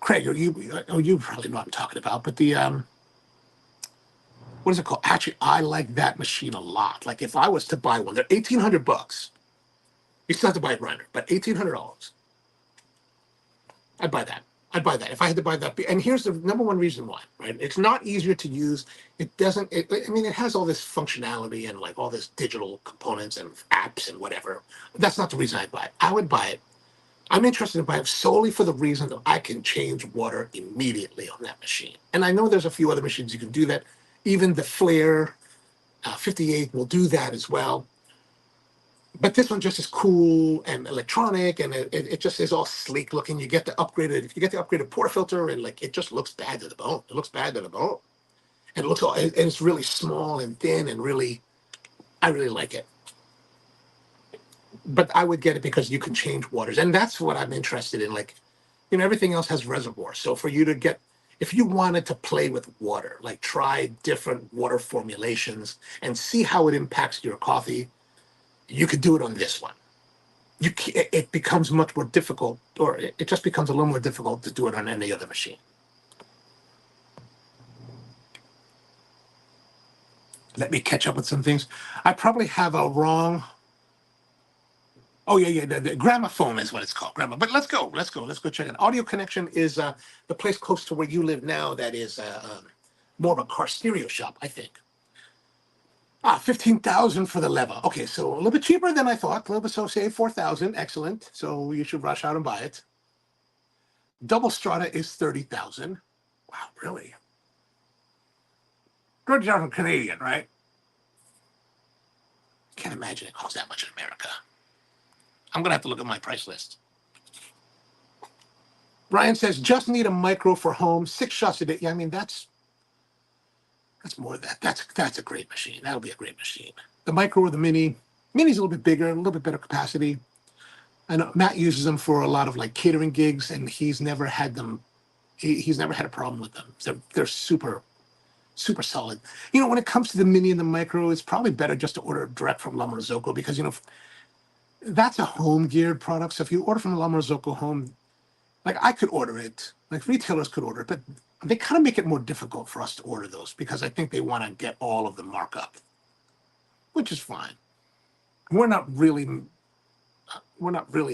Craig, you probably know what I'm talking about, but the, what is it called? Actually, I like that machine a lot. Like if I was to buy one, they're $1,800. You still have to buy a grinder, but $1,800. I'd buy that. I'd buy that if I had to buy that. And here's the number one reason why, right? It's not easier to use. It doesn't, I mean, it has all this functionality and like all this digital components and apps and whatever. That's not the reason I'd buy it. I would buy it. I'm interested in buying it solely for the reason that I can change water immediately on that machine. And I know there's a few other machines you can do that. Even the Flair 58 will do that as well. But this one just is cool and electronic, and it just is all sleek looking. You get the upgraded portafilter, and like it just looks bad to the bone. It looks bad to the bone, and it looks all, and it's really small and thin, and really, I really like it. But I would get it because you can change waters, and that's what I'm interested in. Like, you know, everything else has reservoirs, so for you to get, if you wanted to play with water, like try different water formulations and see how it impacts your coffee, you could do it on this one. It becomes much more difficult, or it just becomes a little more difficult to do it on any other machine. Let me catch up with some things. I probably have a wrong. Oh yeah, the gramophone is what it's called, gramophone. But let's go check it. Audio Connection is the place close to where you live now. That is more of a car stereo shop, I think. 15,000 for the Leva. Okay, so a little bit cheaper than I thought. A little bit, so say 4,000. Excellent. So you should rush out and buy it. Double Strata is 30,000. Wow, really? 30,000 Canadian, right? Can't imagine it costs that much in America. I'm gonna have to look at my price list. Brian says, just need a micro for home, 6 shots a day. Yeah, I mean, that's more than that. That's a great machine. That'll be a great machine. The micro or the mini. Mini's a little bit bigger, a little bit better capacity. I know Matt uses them for a lot of like catering gigs, and he's never had them. He's never had a problem with them. They're super, super solid. You know, when it comes to the mini and the micro, it's probably better just to order direct from La Marzocco because, you know, that's a home geared product. So if you order from La Marzocco home, like I could order it, like retailers could order it, but they kind of make it more difficult for us to order those because I think they want to get all of the markup, which is fine. We're not really,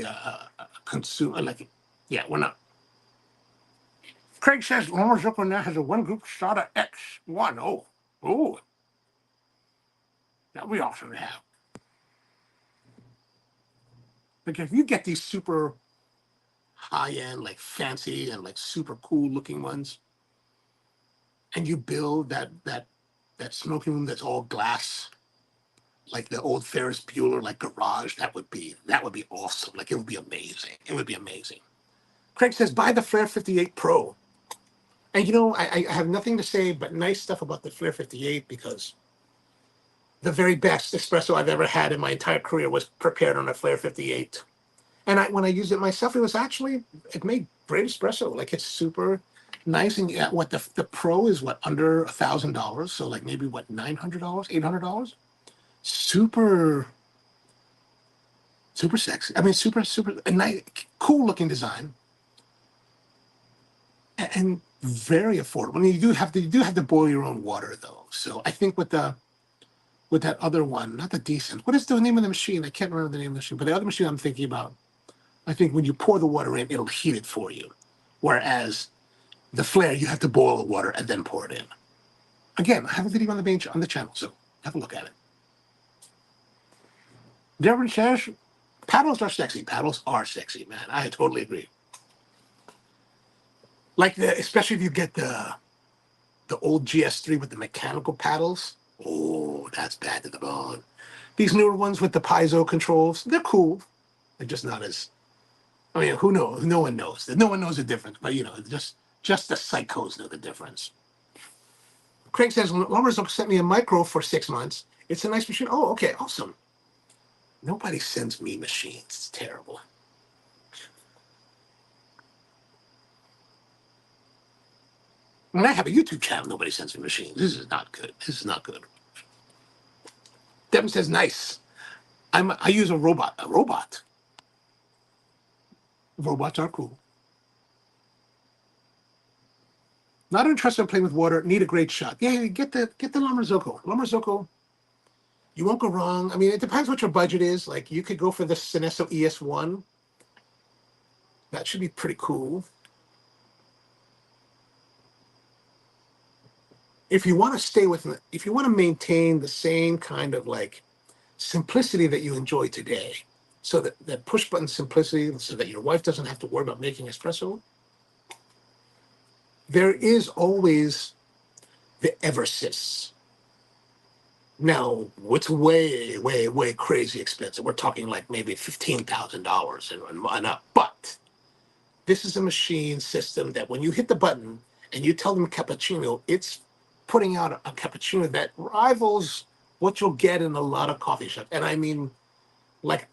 a consumer. Like, yeah, we're not. Craig says La Marzocco now has a one group Strata X1. Oh, that we awesome to have. Like if you get these super high end, like fancy and like super cool looking ones, and you build that smoking room that's all glass, like the old Ferris Bueller like garage, that would be awesome. Like it would be amazing. It would be amazing. Craig says buy the Flair 58 Pro. And you know, I have nothing to say but nice stuff about the Flair 58 because the very best espresso I've ever had in my entire career was prepared on a Flair 58. And when I used it myself, it made great espresso. Like it's super nice. And yeah, what the Pro is under $1,000. So like maybe what, $900, $800? Super, super sexy. I mean, super, a nice, cool looking design. And very affordable. I mean, you do have to boil your own water though. So I think with that other one, not the Decent. What is the name of the machine? I can't remember the name of the machine, but the other machine I'm thinking about, I think when you pour the water in, it'll heat it for you. Whereas the Flair, you have to boil the water and then pour it in. Again, I have a video on the channel, so have a look at it. Devin says, paddles are sexy. Paddles are sexy, man. I totally agree. Like especially if you get the old GS3 with the mechanical paddles. Oh, that's bad to the bone. These newer ones with the piezo controls, they're cool. They're just not as. I mean, who knows? No one knows. No one knows the difference. But you know, just the psychos know the difference. Craig says, Lombers sent me a micro for 6 months. It's a nice machine. Oh, okay, awesome. Nobody sends me machines. It's terrible. When I have a YouTube channel, nobody sends me machines. This is not good. This is not good. Devin says, nice. I use a robot. A robot. Robots are cool. Not interested in playing with water. Need a great shot. Yeah, get the La Marzocco. La Marzocco, you won't go wrong. I mean, it depends what your budget is. Like, you could go for the Synesso ES1. That should be pretty cool. If you want to maintain the same kind of like simplicity that you enjoy today, so that push button simplicity, so that your wife doesn't have to worry about making espresso, there is always the Eversys. Now, it's way, way, way crazy expensive. We're talking like maybe $15,000 and up. But this is a machine system that when you hit the button and you tell them cappuccino, it's putting out a cappuccino that rivals what you'll get in a lot of coffee shops. And I mean, like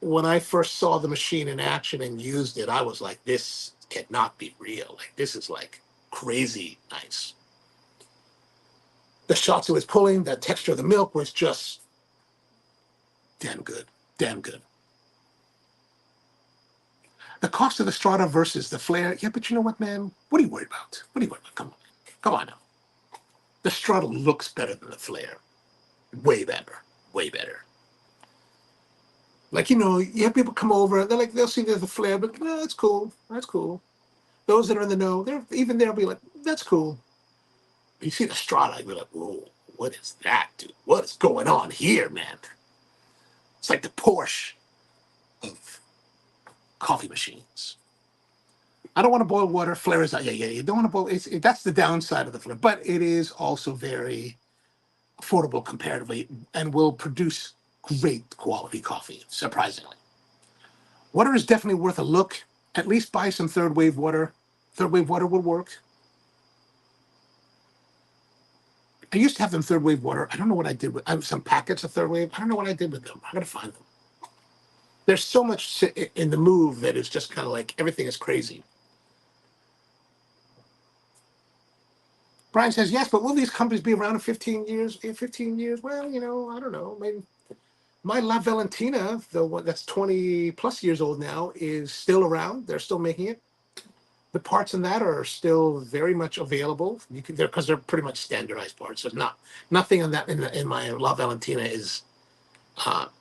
when I first saw the machine in action and used it, I was like, this cannot be real. Like, this is like crazy nice. The shots it was pulling, the texture of the milk was just damn good. Damn good. The cost of the Strata versus the Flair. Yeah, but you know what, man? What are you worried about? What are you worried about? Come on. Come on now. The Strata looks better than the Flair. Way better. Way better. Like, you know, you have people come over, they'll see there's the Flair, but no, that's cool. That's cool. Those that are in the know, they'll be like, that's cool. You see the Strata, you're like, whoa, what is that, dude? What is going on here, man? It's like the Porsche of coffee machines. I don't want to boil water. Flair is not. Yeah. You don't want to boil. That's the downside of the Flair, but it is also very affordable comparatively and will produce great quality coffee, surprisingly. Water is definitely worth a look at least buy some third wave water. Third wave water would work. I used to have them third wave water. I don't know what I did with. I have some packets of third wave. I don't know what I did with them. I gotta find them. There's so much in the move that it's just kind of like everything is crazy. Brian says, yes, but will these companies be around in 15 years? In 15 years? Well, you know, I don't know. Maybe my La Valentina, the one that's 20 plus years old now, is still around. They're still making it. The parts in that are still very much available. You can, because they're pretty much standardized parts. There's nothing in that in my La Valentina is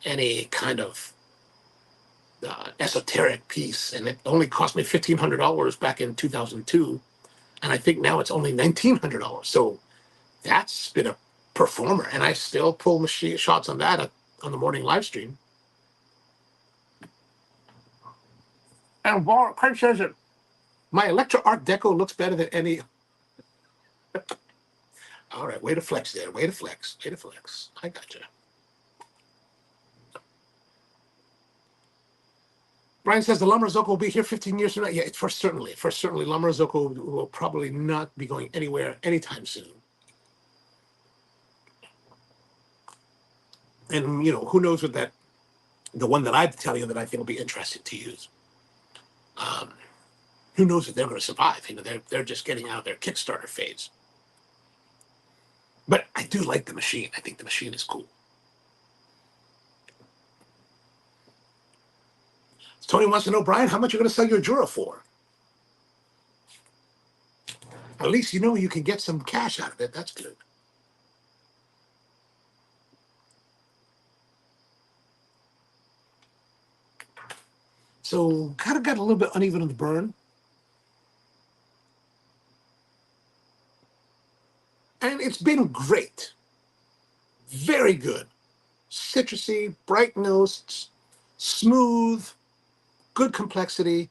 any kind of esoteric piece, and it only cost me $1,500 back in 2002, and I think now it's only $1,900. So that's been a performer, and I still pull machine shots on that on the morning live stream. And Craig says that my Electro Art Deco looks better than any. All right, way to flex there. Way to flex. Way to flex. I gotcha. Brian says the Lumber-Zocco will be here 15 years from now. Yeah, for certainly. Lumber-Zocco will probably not be going anywhere anytime soon. And, you know, who knows what that, the one that I tell you that I think will be interesting to use. Who knows if they're going to survive? You know, they're just getting out of their Kickstarter phase. But I do like the machine. I think the machine is cool. Tony wants to know, Brian, how much you're going to sell your Jura for? At least you know you can get some cash out of it. That's good. So kind of got a little bit uneven on the burn. And it's been great. Very good. Citrusy, bright notes, smooth, good complexity.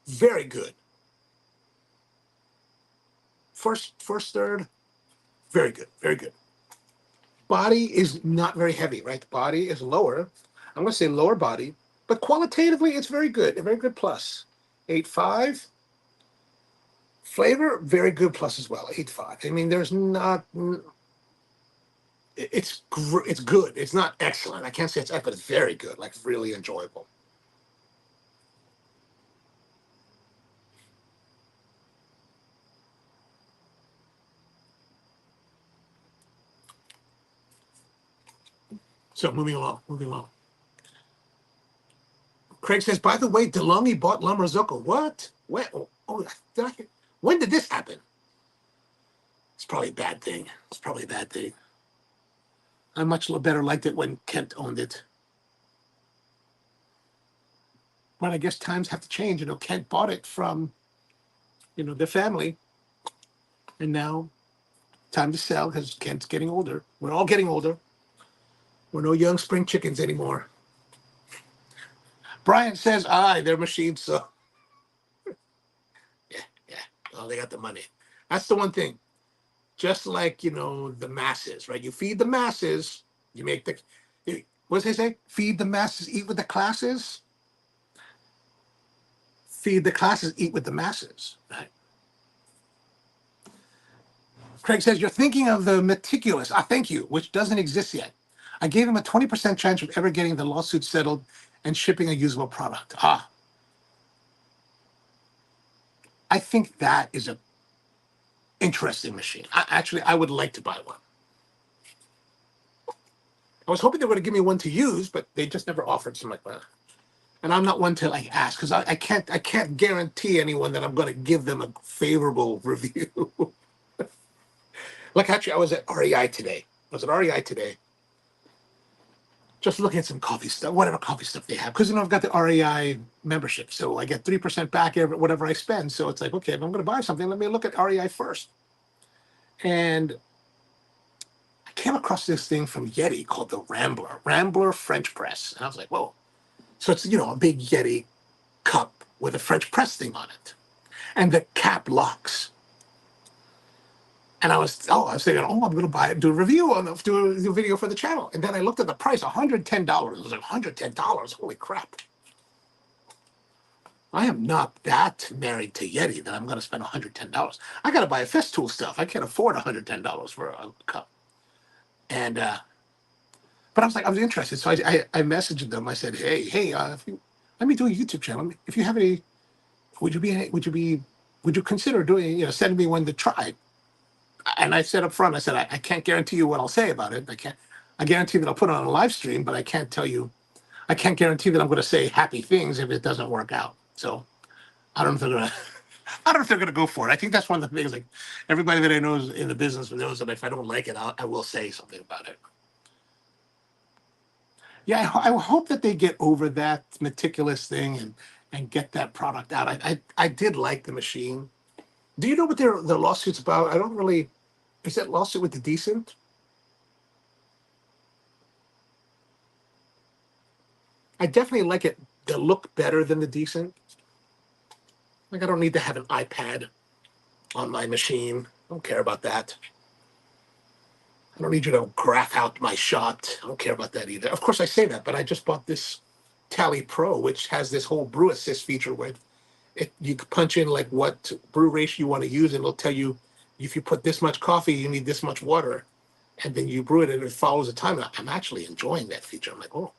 Very good. First third, very good, very good. Body is not very heavy, right? The body is lower. I'm going to say lower body, but qualitatively, it's very good. A very good plus. 8.5. Flavor, very good plus as well. 8.5. I mean, there's not. It's good. It's not excellent. I can't say it's excellent, but it's very good. Like really enjoyable. So moving along. Craig says, by the way, DeLonghi bought Lumber-Zocco. What? When? When did this happen? It's probably a bad thing. I much better liked it when Kent owned it. But I guess times have to change. You know, Kent bought it from, you know, the family. And now, time to sell because Kent's getting older. We're all getting older. We're no young spring chickens anymore. Brian says, they're machines, so. Yeah. Well, they got the money. That's the one thing. Just like, you know, the masses, right? You feed the masses, you make the, what does they say? Feed the masses, eat with the classes. Feed the classes, eat with the masses, right? Craig says, you're thinking of the meticulous, thank you, which doesn't exist yet. I gave him a 20% chance of ever getting the lawsuit settled and shipping a usable product. I think that is a interesting machine. I would like to buy one. I was hoping they were going to give me one to use, but they just never offered something like that. And I'm not one to like ask because I can't guarantee anyone that I'm going to give them a favorable review. Like actually, I was at REI today. Just looking at some coffee stuff, whatever coffee stuff they have, because you know I've got the REI membership, so I get 3% back every whatever I spend. So it's like, okay, if I'm going to buy something, let me look at REI first. And I came across this thing from Yeti called the Rambler French press, and I was like, whoa! So it's, you know, a big Yeti cup with a French press thing on it, and the cap locks. And I was thinking, oh, I'm going to buy it, do a review on do a video for the channel. And then I looked at the price, $110. It was like $110. Holy crap. I am not that married to Yeti that I'm going to spend $110. I got to buy Festool stuff. I can't afford $110 for a cup. And, but I was interested. So I messaged them. I said, hey, let me do a YouTube channel. If you have any, would you consider doing, sending me one to try? And I said up front, I said, I can't guarantee you what I'll say about it. I guarantee that I'll put it on a live stream, but I can't guarantee that I'm going to say happy things if it doesn't work out. So I don't know if they're going to, I don't know if they're going to go for it. I think that's one of the things, like everybody that I know is in the business knows that if I don't like it, I will say something about it. Yeah, I hope that they get over that meticulous thing and get that product out. I did like the machine. Do you know what their lawsuit's about? I don't really. Is that lawsuit with the Decent? I definitely like it. They look better than the Decent. Like I don't need to have an iPad on my machine. I don't care about that. I don't need you to graph out my shot. I don't care about that either. Of course, I say that, but I just bought this Tally Pro, which has this whole brew assist feature where you can punch in like what brew ratio you want to use, and it'll tell you if you put this much coffee, you need this much water, and then you brew it, and it follows the time. I'm actually enjoying that feature. I'm like, oh,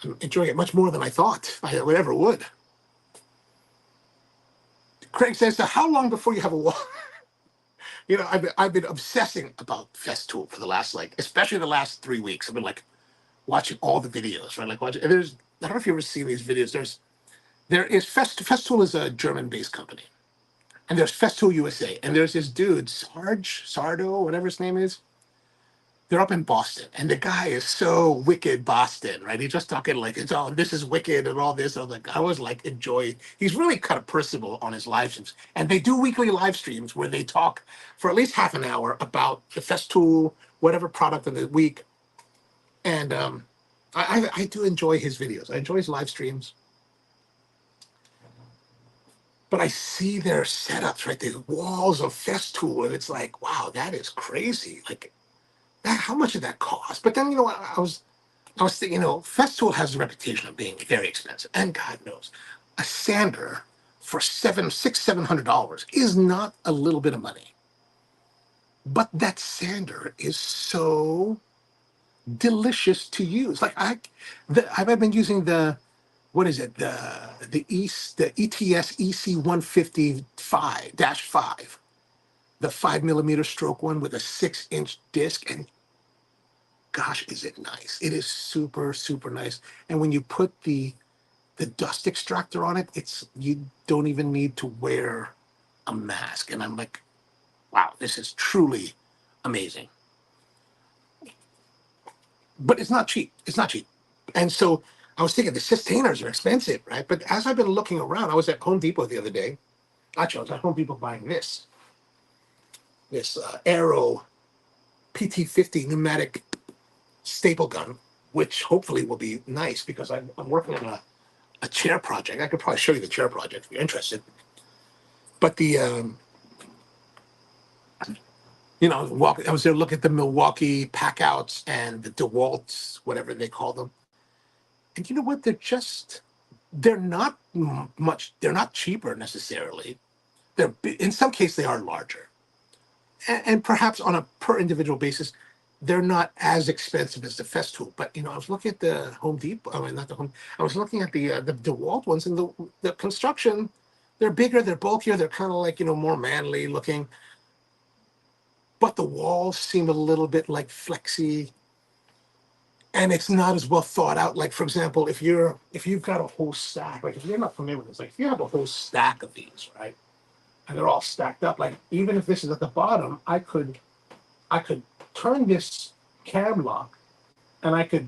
I'm enjoying it much more than I thought I ever would. Craig says, so how long before you have a wall? I've been obsessing about Festool for the last, especially the last 3 weeks. I've been watching all the videos, right? I don't know if you've ever seen these videos. Festool is a German-based company, and there's Festool USA, and there's this dude Sardo, whatever his name is. They're up in Boston, and the guy is so wicked Boston, right? He's just talking this is wicked and all this. I was enjoy. He's really kind of personable on his live streams, and they do weekly live streams where they talk for at least half an hour about the Festool, whatever product of the week, and I do enjoy his videos. I enjoy his live streams. But I see their setups, right? The walls of Festool, and it's like, wow, that is crazy. How much did that cost? But then, I was thinking, Festool has a reputation of being very expensive, and God knows, a sander for $700 is not a little bit of money. But that sander is so delicious to use. I've been using the ETS EC 150-5, the 5mm stroke one with a 6-inch disc, and gosh, is it nice. It is super, super nice. And when you put the dust extractor on it, you don't even need to wear a mask. And I'm like, wow, this is truly amazing. But it's not cheap. It's not cheap. And so I was thinking the sustainers are expensive, right? But as I've been looking around, I was at Home Depot the other day. Actually, I was at Home Depot buying this Aero PT50 pneumatic staple gun, which hopefully will be nice because I'm working on a chair project. I could probably show you the chair project if you're interested. But I was there looking at the Milwaukee Packouts and the DeWalt's, whatever they call them. And you know what? They're not much. They're not cheaper necessarily. In some cases they are larger, and perhaps on a per individual basis, they're not as expensive as the Festool. But I was looking at the Home Depot. I mean, not the Home. I was looking at the DeWalt ones, and the construction. They're bigger. They're bulkier. They're kind of more manly looking. But the walls seem a little bit flexy. And it's not as well thought out. For example, if you've got a whole stack, if you're not familiar with this, if you have a whole stack of these, right, and they're all stacked up, even if this is at the bottom, I could turn this cam lock, and I could,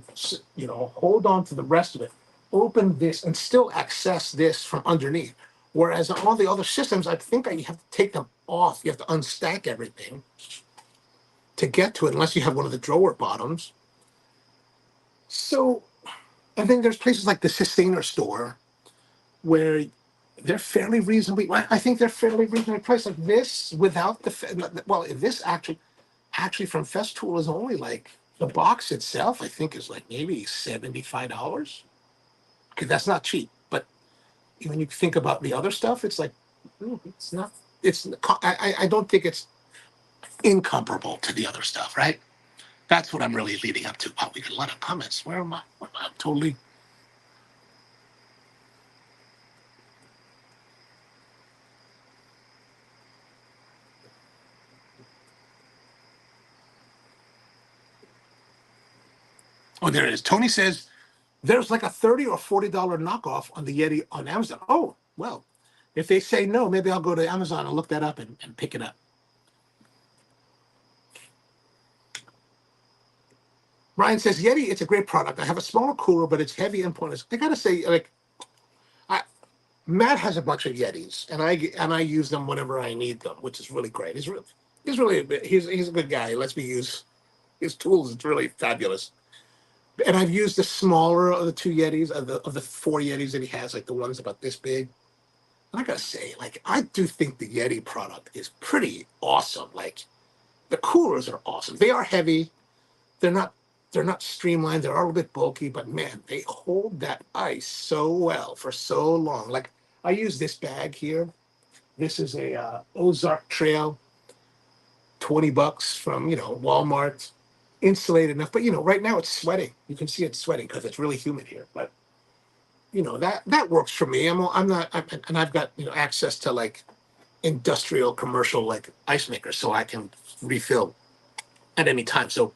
hold on to the rest of it, open this, and still access this from underneath. Whereas on all the other systems, I think you have to take them off. You have to unstack everything to get to it, unless you have one of the drawer bottoms. So, and then there's places like the Sustainer store where they're fairly reasonably. I think they're fairly reasonably priced. Like this, without well, this actually from Festool is only like the box itself. I think is like maybe $75. Okay, that's not cheap. But when you think about the other stuff, it's like it's not. It's I don't think it's incomparable to the other stuff, right? That's what I'm really leading up to. Wow, we got a lot of comments. Where am I? I'm totally. Oh, there it is. Tony says there's like a $30 or $40 knockoff on the Yeti on Amazon. Oh, well, if they say no, maybe I'll go to Amazon and look that up and pick it up. Ryan says Yeti, it's a great product. I have a smaller cooler, but it's heavy and pointless. I gotta say, like, I, Matt has a bunch of Yetis, and I use them whenever I need them, which is really great. He's a good guy. He lets me use his tools. It's really fabulous. And I've used the smaller of the two Yetis, of the four Yetis that he has, like the ones about this big. And I gotta say, like, I do think the Yeti product is pretty awesome. Like, the coolers are awesome. They are heavy. They're not they're not streamlined. They're a little bit bulky, but man, they hold that ice so well for so long. Like, I use this bag here. This is a Ozark Trail, $20 from Walmart, insulated enough. But right now it's sweating. You can see it's sweating because it's really humid here. But that works for me. And I've got access to like industrial commercial like ice makers, so I can refill at any time. So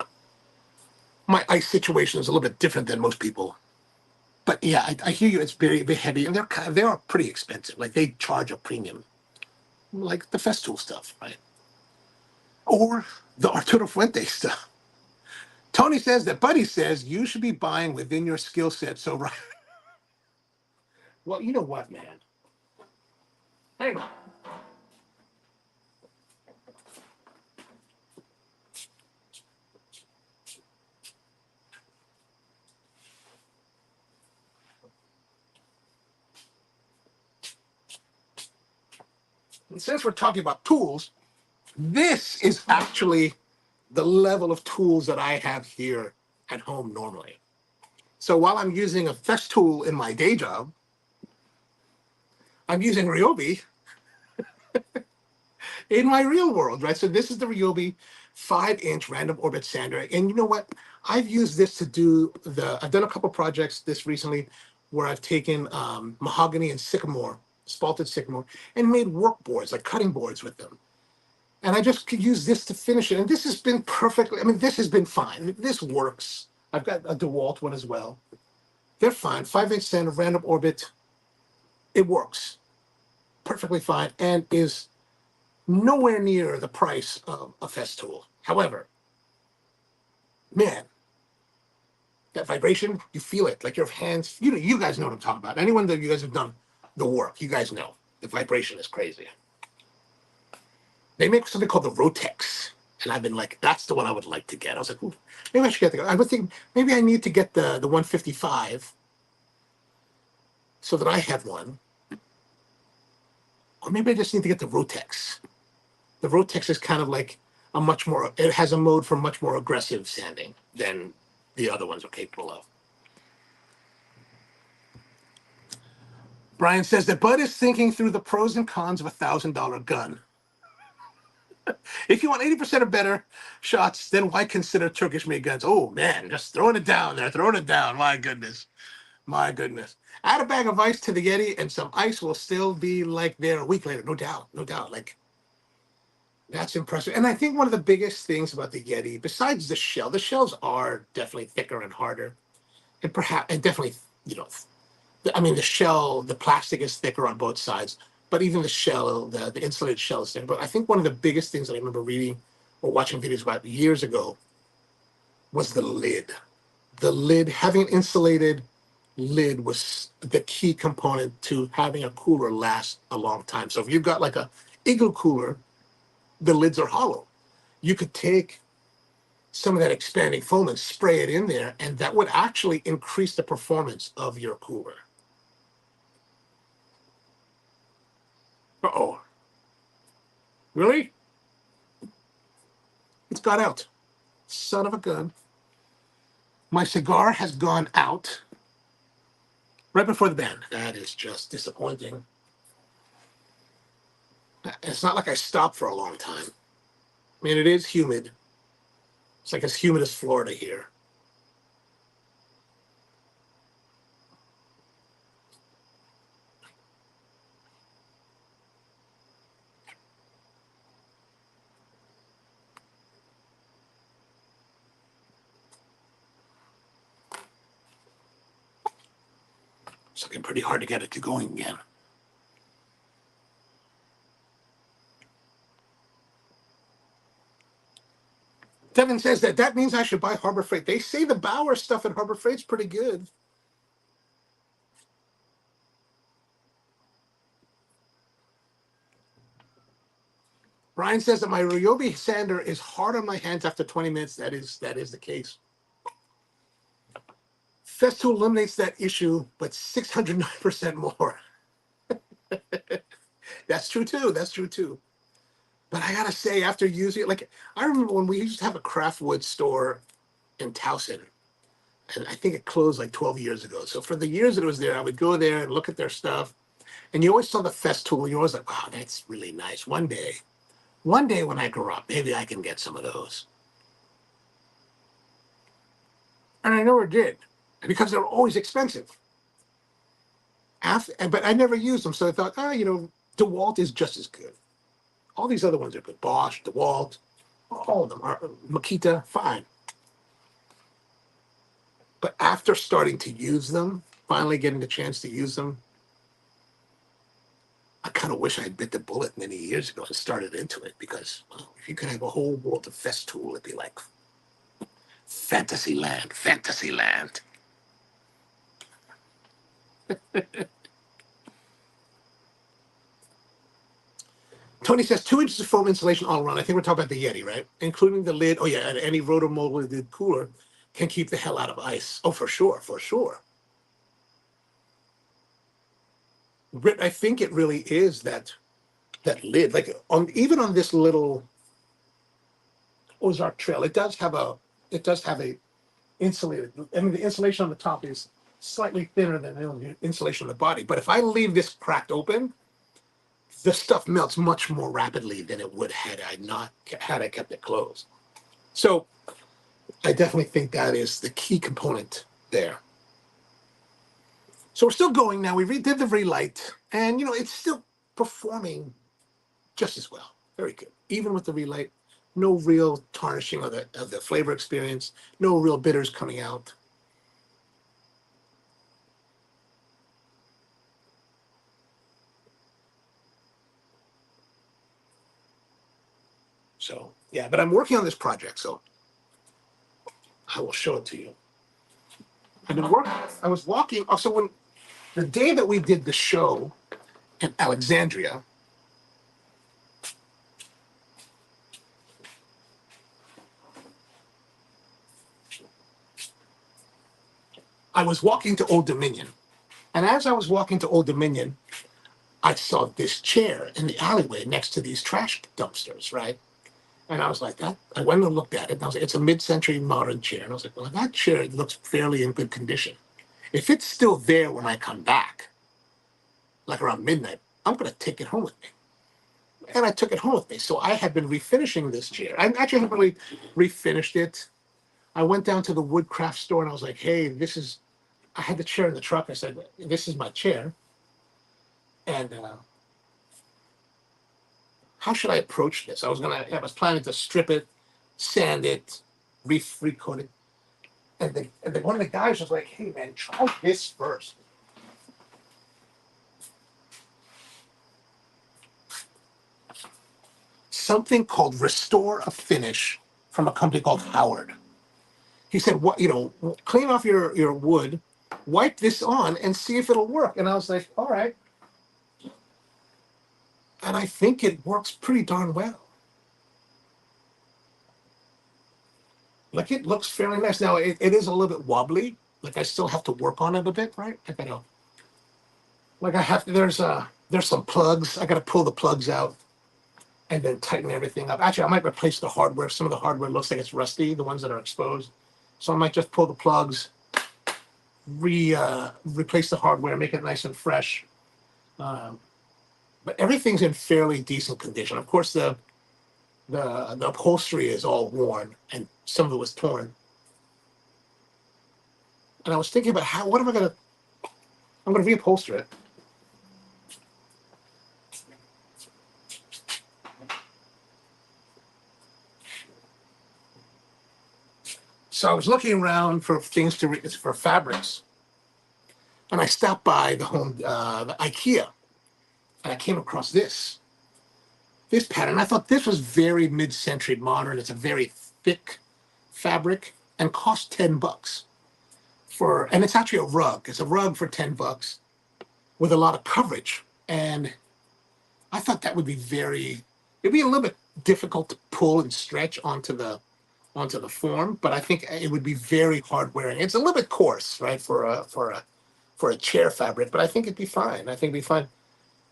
my ice situation is a little bit different than most people. But yeah, I hear you. It's very, very heavy, and they are pretty expensive. Like, they charge a premium, like the Festool stuff, right? Or the Arturo Fuente stuff. Tony says that Buddy says you should be buying within your skill set. So right. Well, you know what, man? Hang on. And since we're talking about tools, this is actually the level of tools that I have here at home normally. So while I'm using a Festool in my day job, I'm using Ryobi in my real world, right? So this is the Ryobi 5-inch random orbit sander. And you know what? I've used this to I've done a couple projects this recently where I've taken mahogany and sycamore, spalted sycamore, and made work boards, like cutting boards with them. And I just could use this to finish it. And this has been this has been fine. This works. I've got a DeWalt one as well. They're fine. 5-inch sander, random orbit. It works perfectly fine and is nowhere near the price of a Festool. However, man, that vibration, you feel it. Like your hands, you guys know what I'm talking about. Anyone that you guys have done the work, you guys know the vibration is crazy. They make something called the Rotex, and I've been like, that's the one I would like to get. I was like, ooh, maybe I should get I would think maybe I need to get the 155 so that I have one. Or maybe I just need to get the Rotex. The Rotex is kind of like it has a mode for much more aggressive sanding than the other ones are capable of. Brian says that Bud is thinking through the pros and cons of a $1,000 gun. If you want 80% or better shots, then why consider Turkish-made guns? Oh, man, just throwing it down there, throwing it down. My goodness. My goodness. Add a bag of ice to the Yeti, and some ice will still be like there a week later. No doubt. No doubt. Like, that's impressive. And I think one of the biggest things about the Yeti, besides the shells are definitely thicker and harder. And definitely, the plastic is thicker on both sides, but even the insulated shell is thinner. But I think one of the biggest things that I remember reading or watching videos about years ago was the lid. The lid, having an insulated lid was the key component to having a cooler last a long time. So if you've got like a igloo cooler, the lids are hollow. You could take some of that expanding foam and spray it in there, and that would actually increase the performance of your cooler. Uh-oh. Really? It's got out. Son of a gun. My cigar has gone out right before the band. That is just disappointing. It's not like I stopped for a long time. I mean, it is humid. It's like as humid as Florida here. It's looking pretty hard to get it to going again. Devin says that means I should buy Harbor Freight. They say the Bauer stuff at Harbor Freight's pretty good. Brian says that my Ryobi sander is hard on my hands after 20 minutes. That is the case. Festool eliminates that issue, but 609% more. That's true too. That's true too. But I gotta say, after using it, like I remember when we used to have a craft wood store in Towson, and I think it closed like 12 years ago. So for the years that it was there, I would go there and look at their stuff. And you always saw the Festool. You're always like, wow, that's really nice. One day when I grow up, maybe I can get some of those. And I never did because they were always expensive. But I never used them. So I thought, DeWalt is just as good. All these other ones are good. Bosch, DeWalt, all of them are. Makita, fine. But after starting to use them, finally getting the chance to use them, I kind of wish I had bit the bullet many years ago and started into it because if you could have a whole world of Festool, it'd be like fantasy land, fantasy land. Tony says 2 inches of foam insulation all around. I think we're talking about the Yeti, right? Including the lid. Oh, yeah, and any rotomolded cooler can keep the hell out of ice. Oh, for sure, for sure. I think it really is that lid. Like even on this little Ozark Trail, it does have a insulated. I mean, the insulation on the top is slightly thinner than the insulation on the body. But if I leave this cracked open, the stuff melts much more rapidly than it would had I kept it closed. So I definitely think that is the key component there. So we're still going now. We redid the relight, and it's still performing just as well. Very good. Even with the relight, no real tarnishing of the flavor experience, no real bitters coming out. So yeah, but I'm working on this project, so I will show it to you. I've been working. I was walking. So when the day that we did the show in Alexandria, I was walking to Old Dominion. And as I was walking to Old Dominion, I saw this chair in the alleyway next to these trash dumpsters, right? And I was like, that. I went and looked at it, and I was like, it's a mid-century modern chair. And I was like, well, that chair looks fairly in good condition. If it's still there when I come back, like around midnight, I'm going to take it home with me. And I took it home with me. So I had been refinishing this chair. I actually haven't really refinished it. I went down to the woodcraft store, and I was like, hey, I had the chair in the truck. I said, this is my chair. And how should I approach this? I was planning to strip it, sand it, recoat it. And one of the guys was like, hey man, try this first. Something called Restore a Finish from a company called Howard. He said, clean off your wood, wipe this on and see if it'll work. And I was like, all right. And I think it works pretty darn well. Like it looks fairly nice. Now it is a little bit wobbly. Like I still have to work on it a bit, right? Like I have to, There's some plugs. I got to pull the plugs out and then tighten everything up. Actually, I might replace the hardware. Some of the hardware looks like it's rusty, the ones that are exposed. So I might just pull the plugs, replace the hardware, make it nice and fresh. Um, but everything's in fairly decent condition. Of course, the upholstery is all worn and some of it was torn. And I was thinking about what am I gonna? I'm gonna reupholster it. So I was looking around for things for fabrics, and I stopped by the IKEA, and I came across this pattern. I thought this was very mid-century modern. It's a very thick fabric and cost $10 and it's actually a rug. It's a rug for $10 with a lot of coverage. And I thought that would be it'd be a little bit difficult to pull and stretch onto the form, but I think it would be very hard wearing. It's a little bit coarse, right, for a chair fabric, but I think it'd be fine. I think it'd be fine.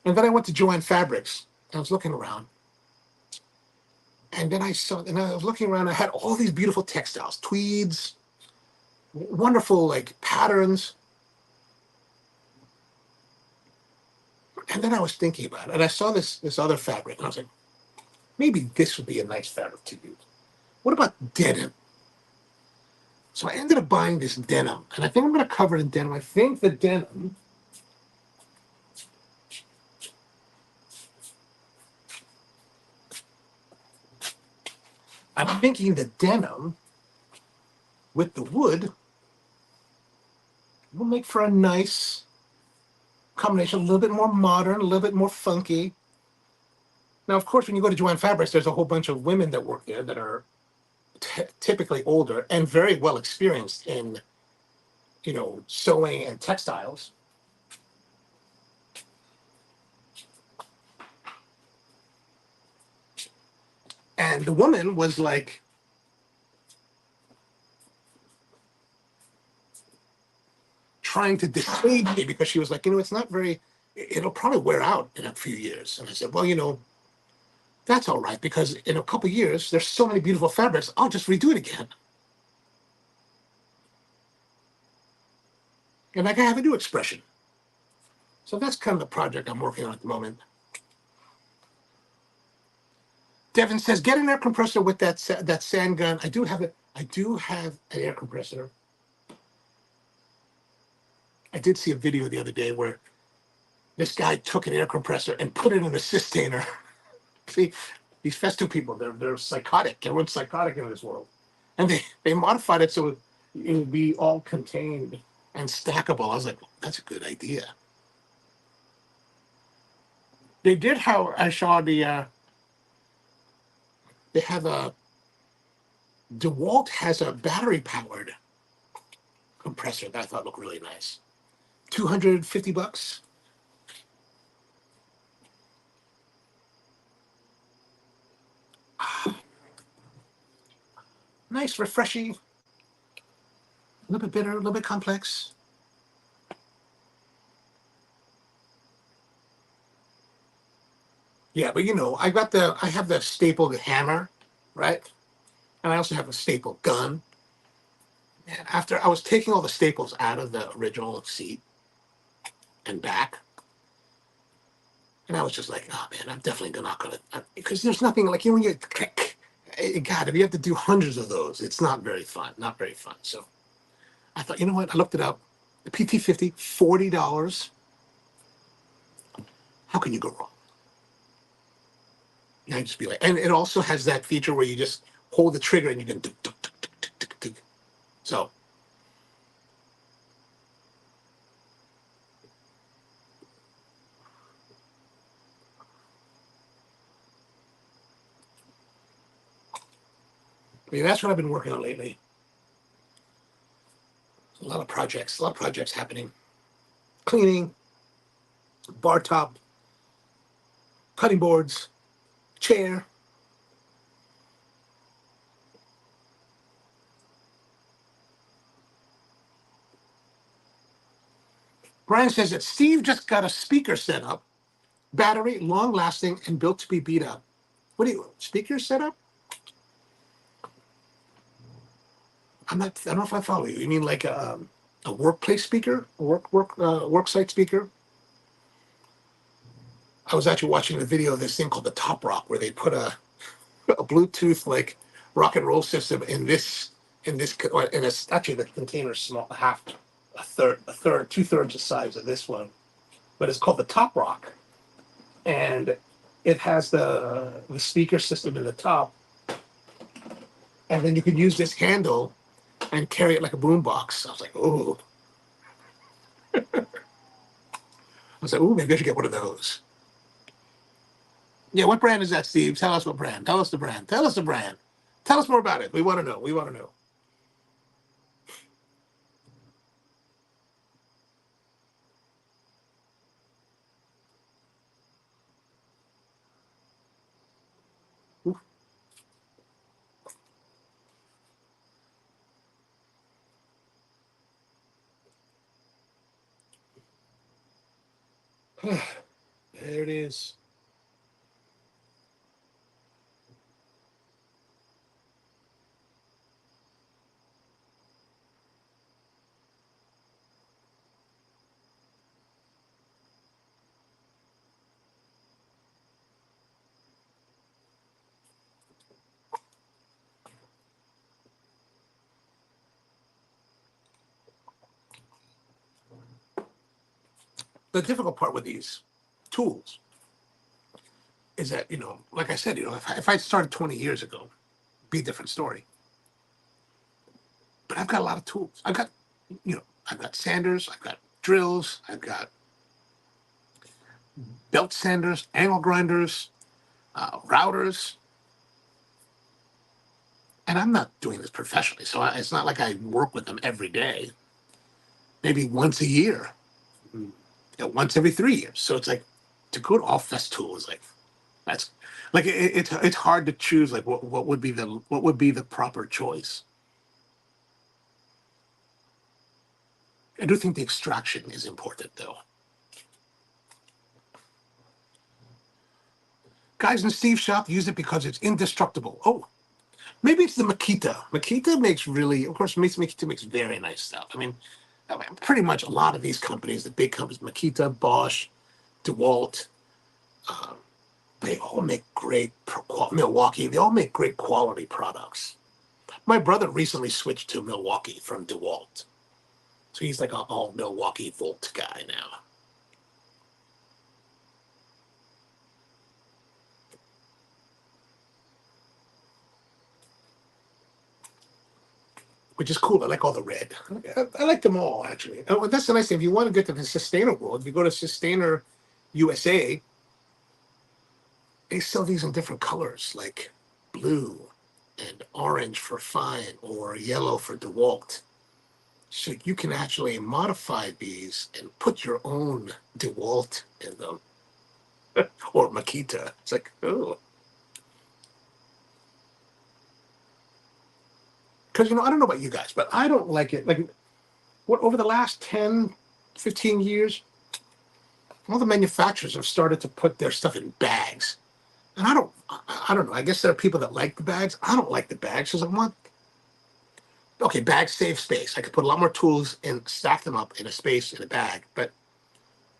And then I went to Joann Fabrics. And I was looking around, and I was looking around. I had all these beautiful textiles, tweeds, wonderful like patterns. And then I was thinking about it, and I saw this other fabric, and I was like, maybe this would be a nice fabric to use. What about denim? So I ended up buying this denim, and I think I'm going to cover it in denim. I think the denim I'm thinking the denim with the wood will make for a nice combination, a little bit more modern, a little bit more funky. Now, of course, when you go to Joann Fabrics, there's a whole bunch of women that work there that are typically older and very well experienced in, sewing and textiles. And the woman was like, trying to dissuade me because she was like, it's not it'll probably wear out in a few years. And I said, well, that's all right, because in a couple of years, there's so many beautiful fabrics, I'll just redo it again. And I can have a new expression. So that's kind of the project I'm working on at the moment. Devin says, get an air compressor with that sand gun. I do have an air compressor. I did see a video the other day where this guy took an air compressor and put it in a sustainer. See, these Festu people, they're psychotic. Everyone's psychotic in this world. And they modified it so it would be all contained and stackable. I was like, that's a good idea. They did how I saw they have DeWalt has a battery powered compressor that I thought looked really nice. $250. Nice, refreshing, a little bit bitter, a little bit complex. Yeah, but I have the stapled hammer, right? And I also have a stapled gun. And after I was taking all the staples out of the original seat and back, and I was just like, oh man, I'm definitely not gonna, because there's nothing like, when you, God, if you have to do hundreds of those, it's not very fun, So I thought, you know what? I looked it up. The PT50, $40. How can you go wrong? And I just be like, and it also has that feature where you just hold the trigger and you can do. So that's what I've been working on lately. A lot of projects happening. Cleaning, bar top, cutting boards, chair. Brian says that Steve just got a speaker set up battery, long lasting, and built to be beat up. What do you speaker setup? I'm not. I don't know if I follow you. You mean like a workplace speaker, a work site speaker? I was actually watching a video of this thing called the Top Rock, where they put a Bluetooth like rock and roll system and it's actually the container small, a third, 2/3 the size of this one, but it's called the Top Rock, and it has the speaker system in the top, and then you could use this handle and carry it like a boombox. I was like, oh, maybe I should get one of those. Yeah, what brand is that, Steve? Tell us what brand. Tell us the brand. Tell us the brand. Tell us more about it. We want to know. We want to know. There it is. The difficult part with these tools is that, like I said, if I started 20 years ago, be a different story. But I've got a lot of tools. I've got sanders, I've got drills, I've got belt sanders, angle grinders, routers, and I'm not doing this professionally, so it's not like I work with them every day. Maybe once a year, once every 3 years. So it's like to go to all festool is like that's like it's hard to choose like what would be the proper choice. I do think the extraction is important though. Guys in Steve's shop use it because it's indestructible. Oh, maybe it's the Makita. Makita makes of course, Makita makes very nice stuff. I mean, pretty much a lot of these companies, the big companies, Makita, Bosch, DeWalt, uh, they all make Milwaukee. They all make great quality products. My brother recently switched to Milwaukee from DeWalt, so he's like an all Milwaukee Volt guy now. Which is cool. I like all the red. I like them all, actually. Oh, that's the nice thing. If you want to get to the sustainer world, if you go to Sustainer USA, they sell these in different colors, like blue and orange for Fine or yellow for DeWalt. So you can actually modify these and put your own DeWalt in them or Makita. It's like, oh. Because, I don't know about you guys, but I don't like it. Like, what over the last 10, 15 years, all the manufacturers have started to put their stuff in bags. And I don't know. I guess there are people that like the bags. I don't like the bags because I want, okay, bags save space. I could put a lot more tools and stack them up in a space in a bag, but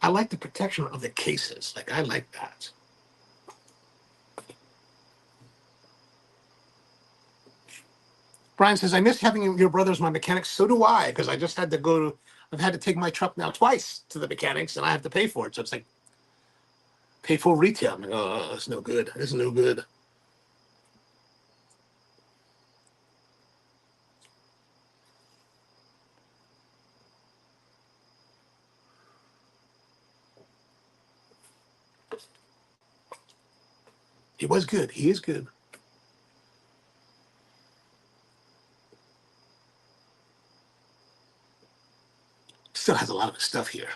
I like the protection of the cases. Like, I like that. Brian says, I miss having your brother as my mechanic. So do I, because I just had to I've had to take my truck now twice to the mechanics and I have to pay for it. So it's like, pay full retail. I'm like, oh, it's no good. It's no good. He was good. He is good. Still has a lot of his stuff here.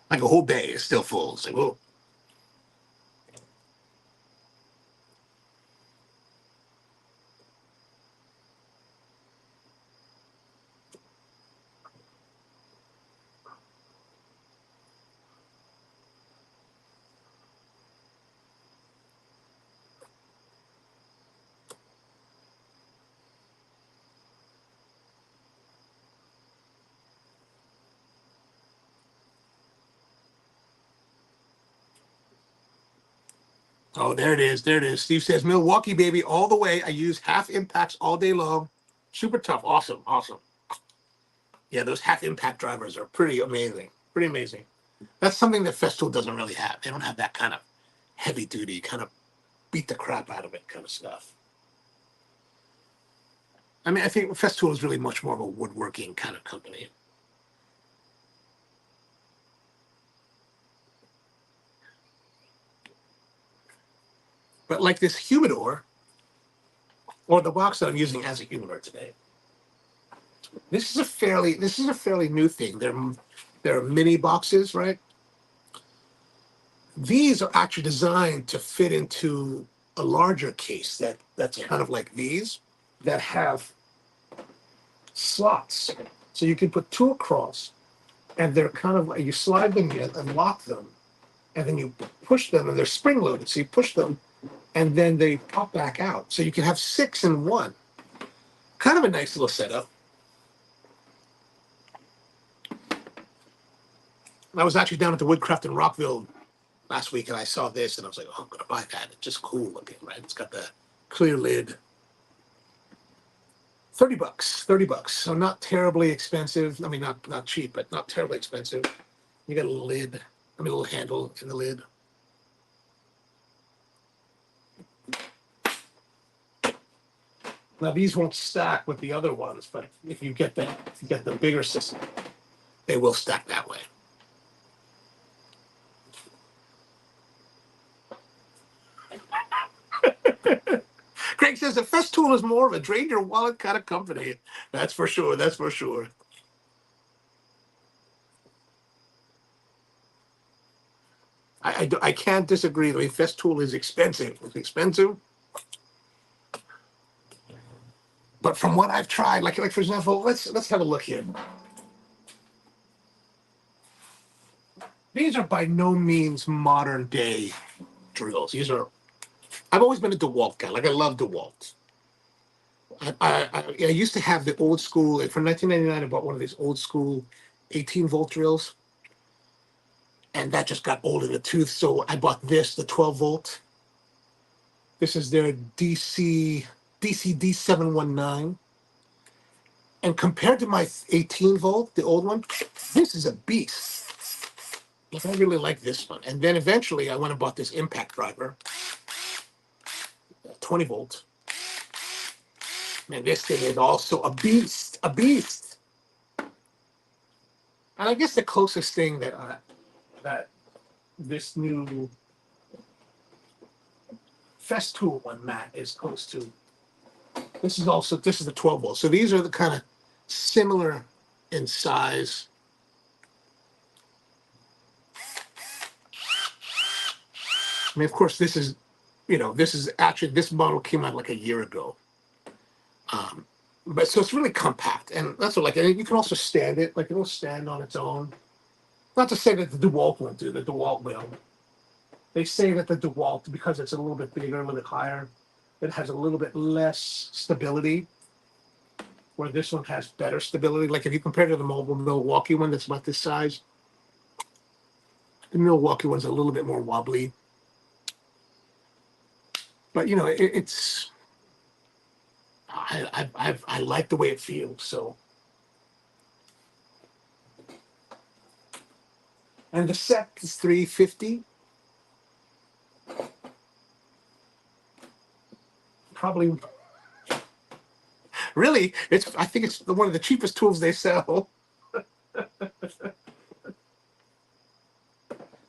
Like a whole bay is still full. It's like, oh. Oh, there it is. There it is. Steve says, Milwaukee, baby, all the way. I use half impacts all day long. Super tough. Awesome. Awesome. Yeah, those half impact drivers are pretty amazing. Pretty amazing. That's something that Festool doesn't really have. They don't have that kind of heavy duty, kind of beat the crap out of it kind of stuff. I mean, I think Festool is really much more of a woodworking kind of company. But like this humidor, or the box that I'm using as a humidor today, this is a fairly new thing. They're mini boxes, right? These are actually designed to fit into a larger case that's kind of like these that have slots. So you can put two across, and they're kind of like you slide them in and lock them, and then you push them, and they're spring loaded. So you push them, and then they pop back out. So you can have 6 in one. Kind of a nice little setup. I was actually down at the Woodcraft in Rockville last week, and I saw this, and I was like, "Oh, I'm gonna buy that." It's just cool looking, right? It's got the clear lid. $30. $30. So not terribly expensive. I mean, not cheap, but not terribly expensive. You got a little lid. I mean, a little handle in the lid. Now these won't stack with the other ones, but if you get the bigger system, they will stack that way. Craig says the Festool is more of a drain your wallet kind of company. That's for sure. That's for sure. I can't disagree. I mean, Festool is expensive. It's expensive. But from what I've tried, like for example, let's have a look here. These are by no means modern day drills. I've always been a DeWalt guy. Like I love DeWalt. I used to have the old school, for 1999, I bought one of these old school 18-volt drills. And that just got old in the tooth. So I bought the 12-volt. This is their DC D719. And compared to my 18-volt, the old one, this is a beast. Like, I really like this one. And then eventually I went and bought this impact driver, 20-volt. Man, this thing is also a beast, a beast. And I guess the closest thing that this new Festool one, Matt, is close to. This is the 12-volt. So these are the kind of similar in size. I mean, of course, this is actually, this model came out like a year ago. But so it's really compact, and that's what, like, and you can also stand it, like it'll stand on its own. Not to say that the DeWalt won't do, the DeWalt will. They say that the DeWalt, because it's a little bit bigger, a little bit higher, it has a little bit less stability, where this one has better stability. Like if you compare to the mobile Milwaukee one that's about this size, the Milwaukee one's a little bit more wobbly. But it's I like the way it feels. So, and the Sept is $350. Probably, really, I think it's one of the cheapest tools they sell.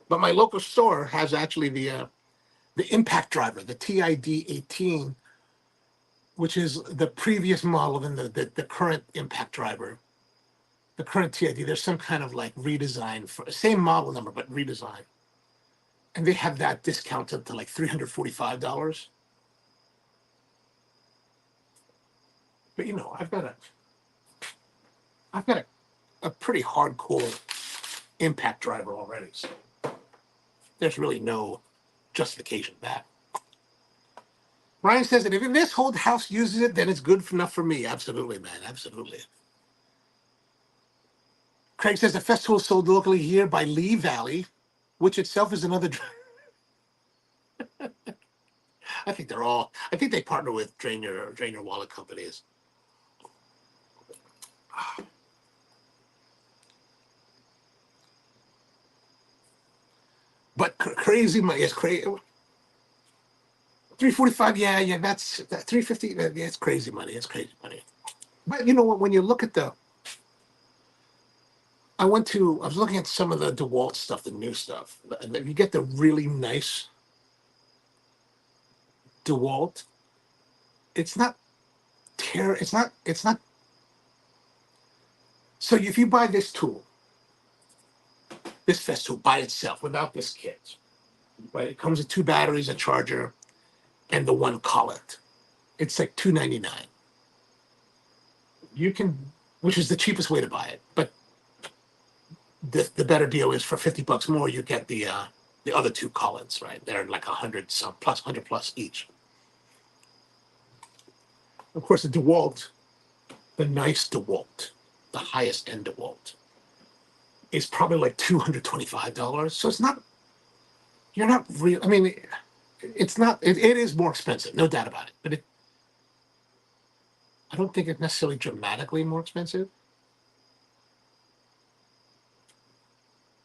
But my local store has actually the impact driver, the TID 18, which is the previous model than the current impact driver. The current TID, there's some kind of like redesign for same model number, but redesign. And they have that discounted to like $345. But I've got a pretty hardcore impact driver already. So there's really no justification for that. Ryan says that if this whole house uses it, then it's good enough for me. Absolutely, man. Absolutely. Craig says the Festool is sold locally here by Lee Valley, which itself is another. I think they're all. I think they partner with drain your wallet companies. But crazy money is crazy. 345, yeah, that's that 350. Yeah, it's crazy money. It's crazy money. But you know what? When you look at the, I was looking at some of the DeWalt stuff, the new stuff. And if you get the really nice DeWalt, it's not it's not. So if you buy this tool, this Fest tool by itself without this kit, right? It comes with 2 batteries, a charger, and the one collet. It's like $299. You can, which is the cheapest way to buy it. But the better deal is for $50 more, you get the other 2 collets, right? They're like 100 plus each. Of course, the DeWalt, the nice DeWalt, the highest end DeWalt, is probably like $225. So it's not, you're not real. I mean, it's not, it is more expensive, no doubt about it. But I don't think it's necessarily dramatically more expensive.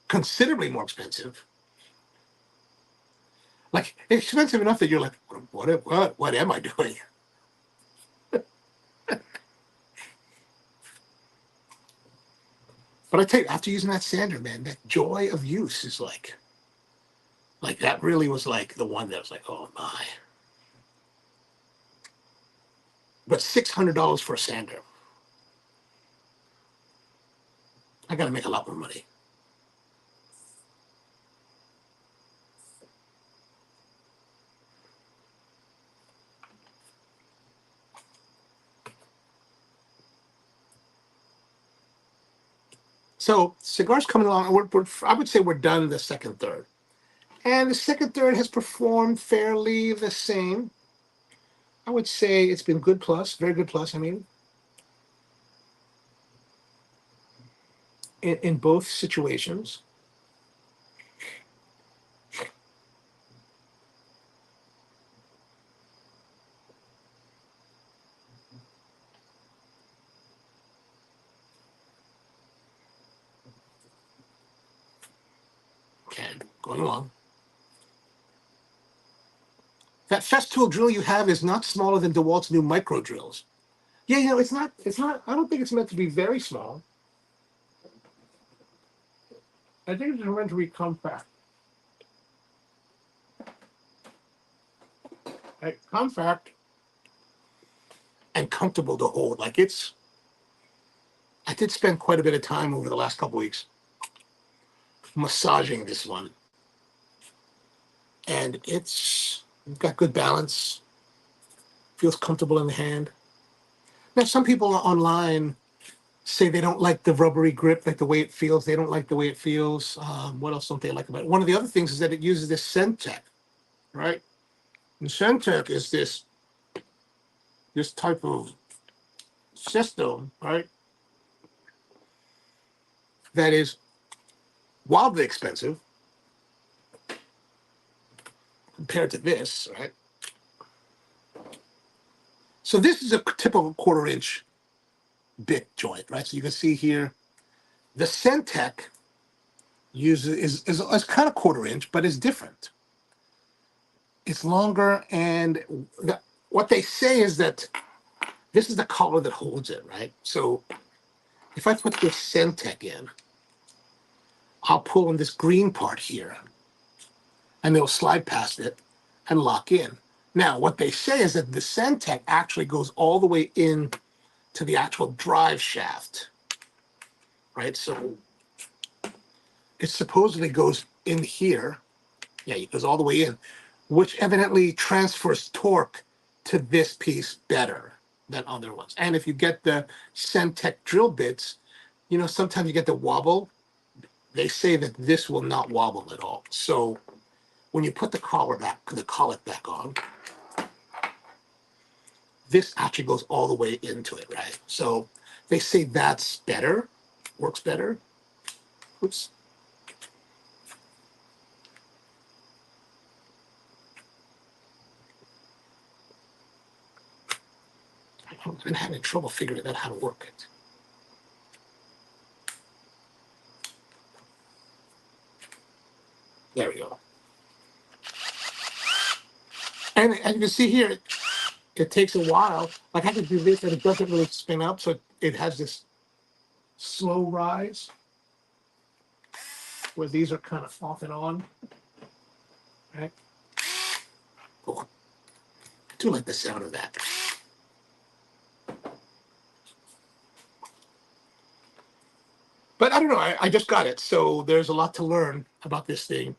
Considerably more expensive. Like, it's expensive enough that you're like, what am I doing? But I tell you, after using that sander, man, that joy of use is like that really was like the one that was like, oh my. But $600 for a sander, I got to make a lot more money. So cigars coming along. I would say we're done the second third, and the second third has performed fairly the same. I would say it's been good plus, very good plus. I mean, in both situations. Okay, going along. That Festool drill you have is not smaller than DeWalt's new micro drills. Yeah, you know, it's not. It's not. I don't think it's meant to be very small. I think it's meant to be compact. Like, compact and comfortable to hold. Like it's. I did spend quite a bit of time over the last couple weeks massaging this one, and it's got good balance. Feels comfortable in the hand. Now, some people online say they don't like the rubbery grip, like the way it feels. They don't like the way it feels. What else don't they like about it? One of the other things is that it uses this Centec, right? And Centec is this type of system, right? That is wildly expensive compared to this, right? So this is a typical 1/4 inch bit joint, right? So you can see here, the Centec is kind of 1/4 inch, but it's different. It's longer, and what they say is that this is the collar that holds it, right? So if I put this Centec in, I'll pull on this green part here, and it'll slide past it and lock in. Now, what they say is that the Centec actually goes all the way in to the actual drive shaft, right? So it supposedly goes in here. Yeah, it goes all the way in, which evidently transfers torque to this piece better than other ones. And if you get the Centec drill bits, you know, sometimes you get the wobble. They say that this will not wobble at all. So when you put the collet back on, this actually goes all the way into it, right? So they say that's better, works better. Oops. I've been having trouble figuring out how to work it. There we go. And as you can see here, it takes a while. Like I can do this and it doesn't really spin up. So it has this slow rise where these are kind of off and on. Right? Oh, I do like the sound of that. But I don't know. I just got it. So there's a lot to learn about this thing.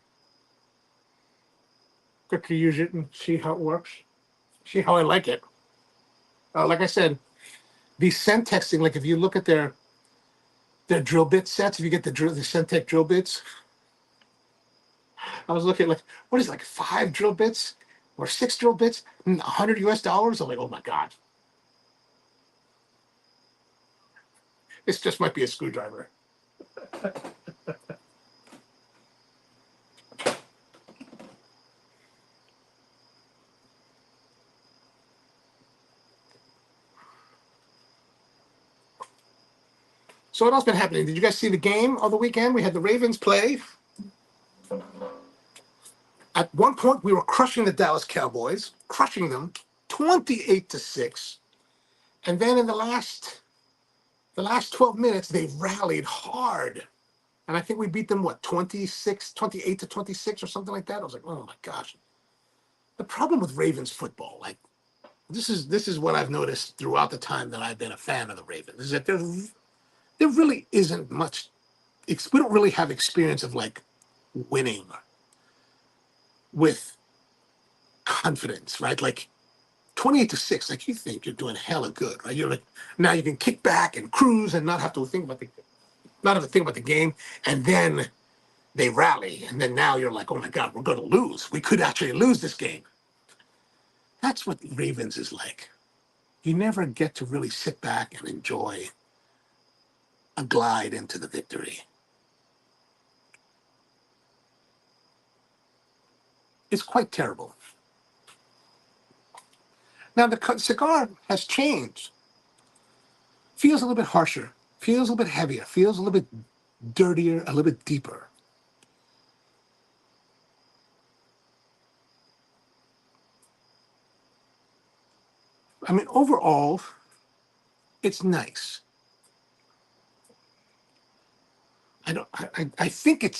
Quickly use it and see how it works. See how I like it. Like I said, the Centex thing, like if you look at their drill bit sets, if you get the Centex drill bits, I was looking at like, what is it, like 5 drill bits or 6 drill bits, $100 US? I'm like, oh my God. This just might be a screwdriver. So what else been happening? Did you guys see the game of the weekend? We had the Ravens play. At one point, we were crushing the Dallas Cowboys, crushing them 28-6. And then in the last 12 minutes, they rallied hard. And I think we beat them, what, 28-26 or something like that? I was like, oh my gosh. The problem with Ravens football, like, this is what I've noticed throughout the time that I've been a fan of the Ravens, is that there really isn't much, we don't really have experience of like winning with confidence, right? Like 28-6, like you think you're doing hella good, right? You're like, now you can kick back and cruise and not have to think about the game, and then they rally, and then now you're like, oh my God, we're going to lose. We could actually lose this game. That's what Ravens is like. You never get to really sit back and enjoy a glide into the victory. It's quite terrible. Now the cigar has changed. Feels a little bit harsher, feels a little bit heavier, feels a little bit dirtier, a little bit deeper. I mean, overall, it's nice. I think I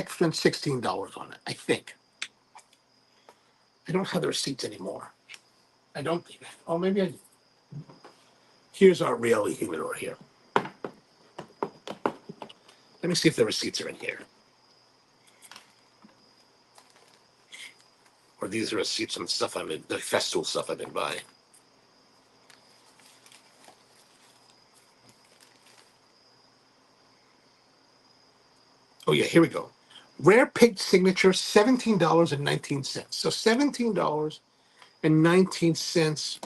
spent $16 on it. I think. I don't have the receipts anymore. I don't. Oh, maybe I. Here's our real humidor here. Let me see if the receipts are in here. Or these are receipts on stuff the Festool stuff I've been buying. Oh yeah, here we go. Rare Pig Signature, $17.19. So $17.19.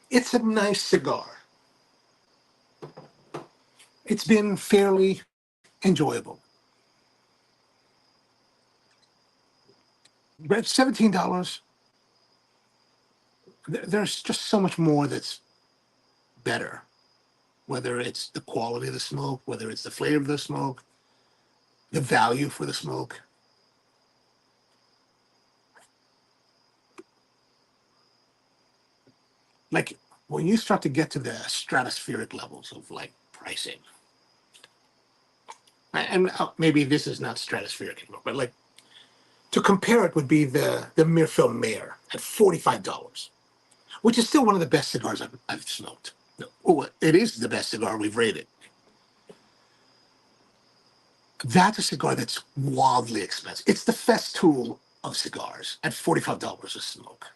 It's a nice cigar. It's been fairly enjoyable. But $17, there's just so much more that's better. Whether it's the quality of the smoke, whether it's the flavor of the smoke, the value for the smoke. Like when you start to get to the stratospheric levels of like pricing, and maybe this is not stratospheric anymore, but like to compare it would be the Mirfil Mayor at $45, which is still one of the best cigars I've smoked. Oh, it is the best cigar we've rated. That's a cigar that's wildly expensive. It's the Festool of cigars at $45 a smoke.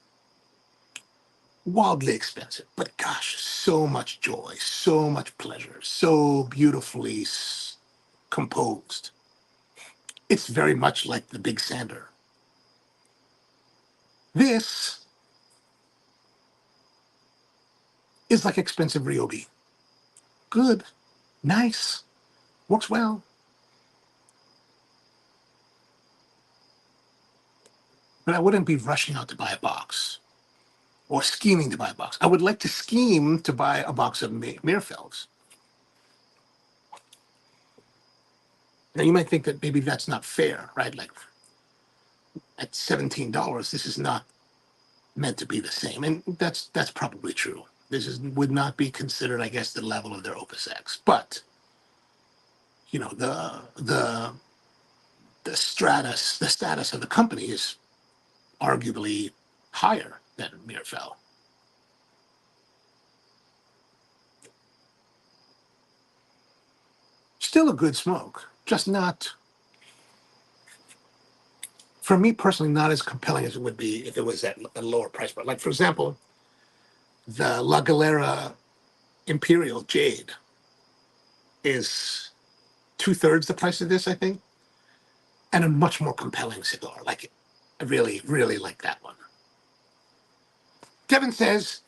Wildly expensive, but gosh, so much joy, so much pleasure, so beautifully composed. It's very much like the Big Sander. This is like expensive Ryobi. Good, nice, works well. But I wouldn't be rushing out to buy a box. or scheming to buy a box. I would like to scheme to buy a box of Meerfelds. Now you might think that maybe that's not fair, right? Like at $17, this is not meant to be the same, and that's probably true. This would not be considered, I guess, the level of their Opus X, but you know the status of the company is arguably higher than Meerfell. Still a good smoke, just not, for me personally, not as compelling as it would be if it was at a lower price point. Like, for example, the La Galera Imperial Jade is two-thirds the price of this, I think, and a much more compelling cigar. Like, I really, really like that one. Devin says,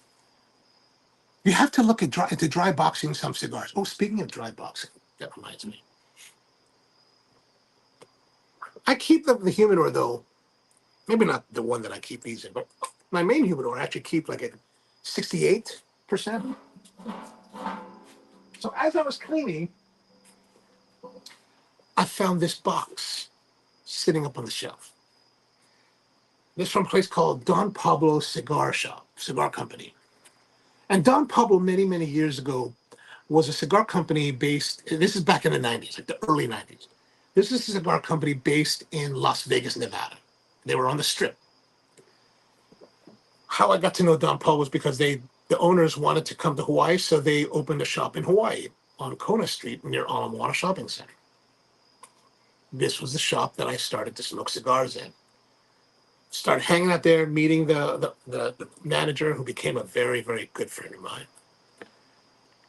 you have to look at dry boxing some cigars. Oh, speaking of dry boxing, that reminds me. I keep the humidor, though, maybe not the one that I keep these in, but my main humidor I actually keep like at 68%. So as I was cleaning, I found this box sitting up on the shelf. This is from a place called Don Pablo Cigar Company. And Don Pablo, many, many years ago, was a cigar company based, this is back in the 90s, like the early 90s. This is a cigar company based in Las Vegas, Nevada. They were on the Strip. How I got to know Don Pablo was because the owners wanted to come to Hawaii, so they opened a shop in Hawaii on Kona Street near Ala Moana Shopping Center. This was the shop that I started to smoke cigars in. Started hanging out there, meeting the manager, who became a very, very good friend of mine.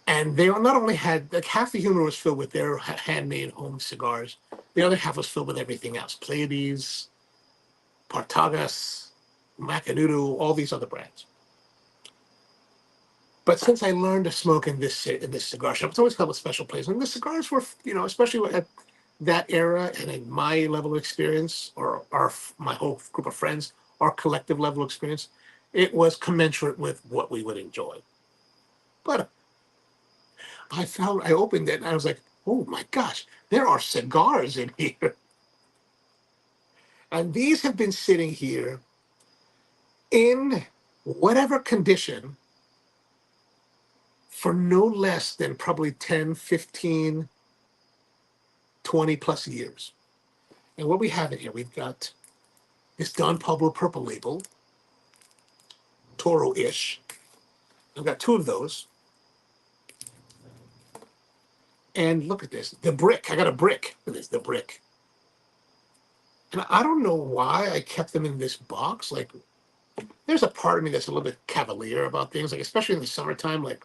And they not only had, like, half the humidor was filled with their handmade home cigars, the other half was filled with everything else. Pleiades, Partagas, Macanudo, all these other brands. But since I learned to smoke in this cigar shop, it's always held a special place. And the cigars were, especially at that era and at my level of experience, or my whole group of friends, our collective level of experience, it was commensurate with what we would enjoy. But I opened it and I was like, oh my gosh, there are cigars in here. And these have been sitting here in whatever condition for no less than probably 10, 15, 20 plus years. And what we have in here, we've got this Don Pablo Purple Label, Toro-ish. I've got two of those. And look at this, the brick. I got a brick. Look at this, the brick. And I don't know why I kept them in this box. Like, there's a part of me that's a little bit cavalier about things, like, especially in the summertime. Like,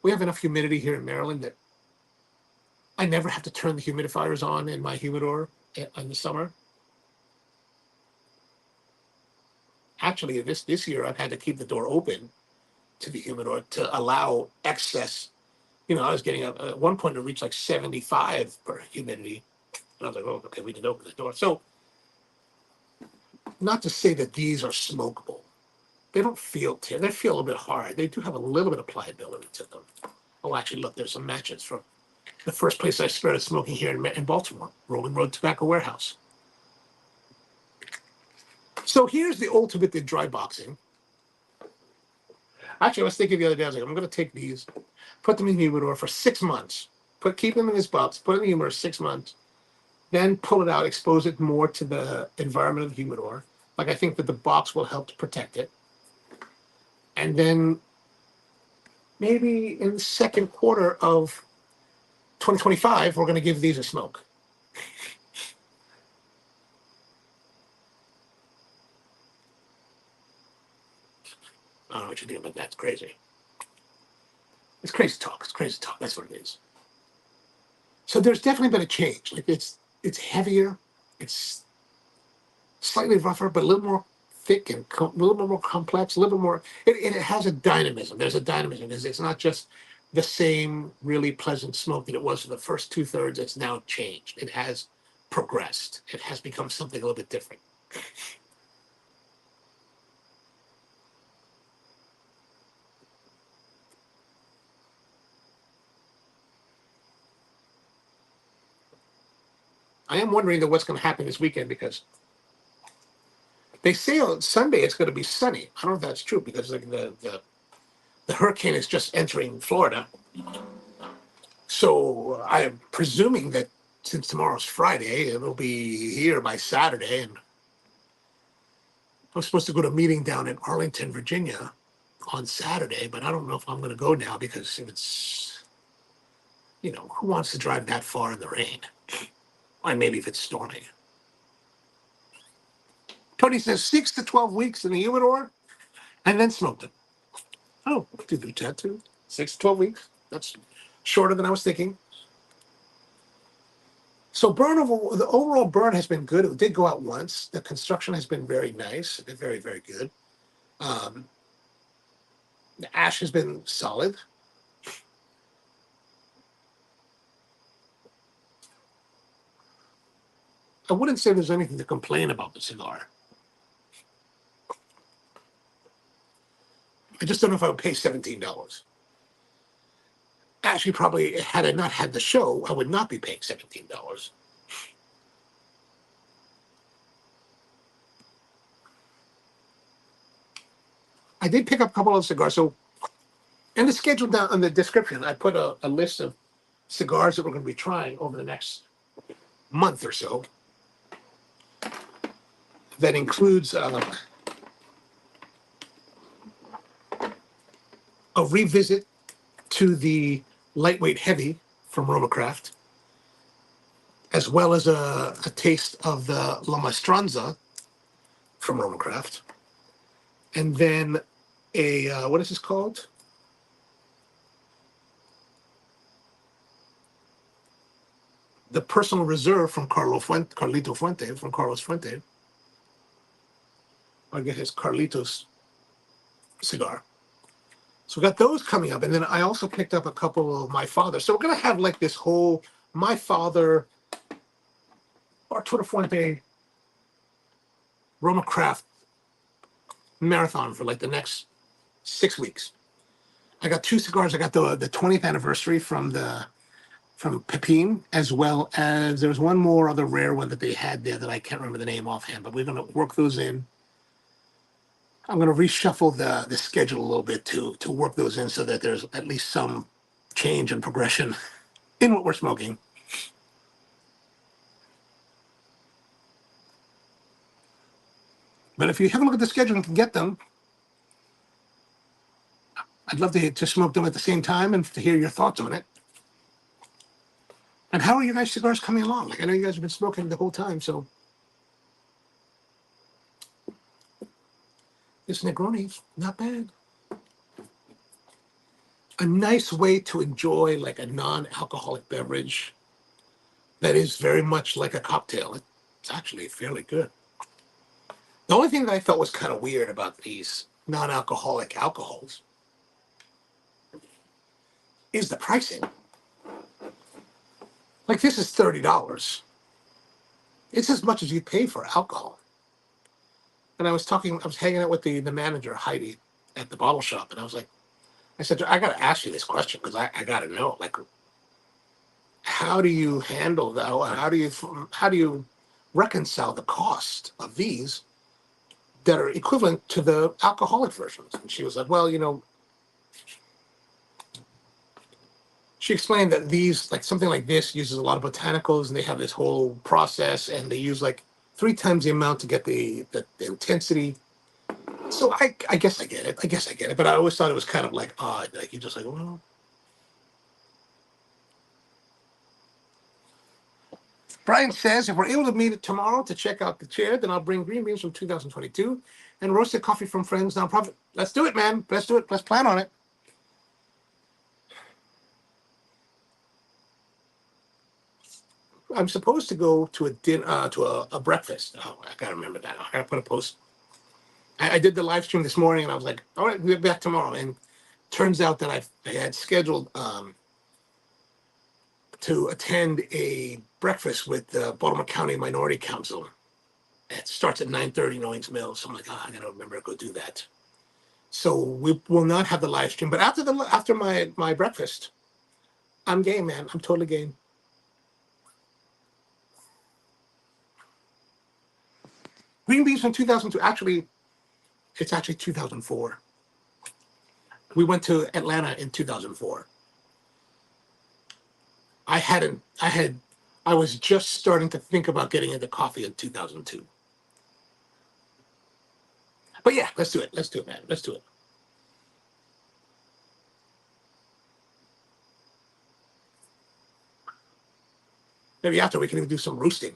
we have enough humidity here in Maryland that I never have to turn the humidifiers on in my humidor in the summer. Actually, this year, I've had to keep the door open to the humidor to allow excess. I was getting at one point, it reached like 75 per humidity. And I was like, oh, okay, we didn't open the door. So, not to say that these are smokable. They don't feel they feel a little bit hard. They do have a little bit of pliability to them. Oh, actually, look, there's some matches from the first place I started smoking here in Baltimore, Rolling Road Tobacco Warehouse. So here's the ultimate in dry boxing. Actually, I was thinking the other day, I was like, I'm going to take these, put them in the humidor for 6 months, keep them in this box, put it in the humidor 6 months, then pull it out, expose it more to the environment of the humidor. Like, I think that the box will help to protect it. And then maybe in the second quarter of 2025, we're going to give these a smoke. I don't know what you're doing, but that's crazy. It's crazy talk. It's crazy talk. That's what it is. So there's definitely been a change. Like, it's heavier. It's slightly rougher, but a little more thick and a little bit more complex, a little bit more. It has a dynamism. There's a dynamism. It's not just the same really pleasant smoke that it was for the first two-thirds. It's now changed. It has progressed. It has become something a little bit different. I am wondering though what's going to happen this weekend because they say on Sunday it's going to be sunny. I don't know if that's true because like the hurricane is just entering Florida. So I'm presuming that since tomorrow's Friday, it'll be here by Saturday. And I'm supposed to go to a meeting down in Arlington, Virginia on Saturday, but I don't know if I'm going to go now because if it's, who wants to drive that far in the rain? Or maybe if it's storming. Tony says 6 to 12 weeks in the humidor and then smoked it. Oh, did do that too? 6 to 12 weeks. That's shorter than I was thinking. So the overall burn has been good. It did go out once. The construction has been very nice. It's been very, very good. The ash has been solid. I wouldn't say there's anything to complain about the cigar. I just don't know if I would pay $17. Actually, probably had I not had the show, I would not be paying $17. I did pick up a couple of cigars. So in the schedule down in the description, I put a list of cigars that we're going to be trying over the next month or so. That includes a revisit to the lightweight heavy from RoMa Craft, as well as a taste of the La Maestranza from RoMa Craft, and then a what is this called? The Personal Reserve from Carlito Fuente, from Carlos Fuente. I guess it's Carlitos cigar. So we got those coming up. And then I also picked up a couple of My Father. So we're going to have like this whole My Father, Arturo Fuente, RoMa Craft marathon for like the next 6 weeks. I got 2 cigars. I got the 20th anniversary from Pepin, as well as there's one more other rare one that they had there that I can't remember the name offhand, but we're going to work those in. I'm going to reshuffle the schedule a little bit to work those in so that there's at least some change and progression in what we're smoking. But if you have a look at the schedule and can get them, I'd love to smoke them at the same time and to hear your thoughts on it. And how are your guys' cigars coming along? Like, I know you guys have been smoking the whole time, so. This Negroni's not bad. A nice way to enjoy like a non-alcoholic beverage that is very much like a cocktail. It's actually fairly good. The only thing that I felt was kind of weird about these non-alcoholic alcohols is the pricing. Like this is $30. It's as much as you pay for alcohol. And I was hanging out with the manager, Heidi, at the bottle shop, and I said, I got to ask you this question because I got to know, like, how do you handle that? How do you reconcile the cost of these that are equivalent to the alcoholic versions? And she was like, well, she explained that these, like something like this, uses a lot of botanicals, and they have this whole process, and they use like 3 times the amount to get the intensity. So I guess I get it. But I always thought it was kind of like odd. Like you're just like, well. Brian says, if we're able to meet tomorrow to check out the chair, then I'll bring green beans from 2022 and roasted coffee from Friends Nonprofit. Let's do it, man. Let's do it. Let's plan on it. I'm supposed to go to a dinner, to a breakfast. Oh, I gotta remember that. I gotta put a post. I did the live stream this morning, and I was like, all right, we'll be back tomorrow. And turns out that I had scheduled to attend a breakfast with the Baltimore County Minority Council. It starts at 9:30 in Owings Mills. So I'm like, I gotta remember to go do that. So we will not have the live stream. But after my breakfast, I'm game, man. I'm totally game. Green beans from 2002. Actually, it's actually 2004. We went to Atlanta in 2004. I was just starting to think about getting into coffee in 2002. But yeah, let's do it. Let's do it, man. Let's do it. Maybe after we can even do some roasting.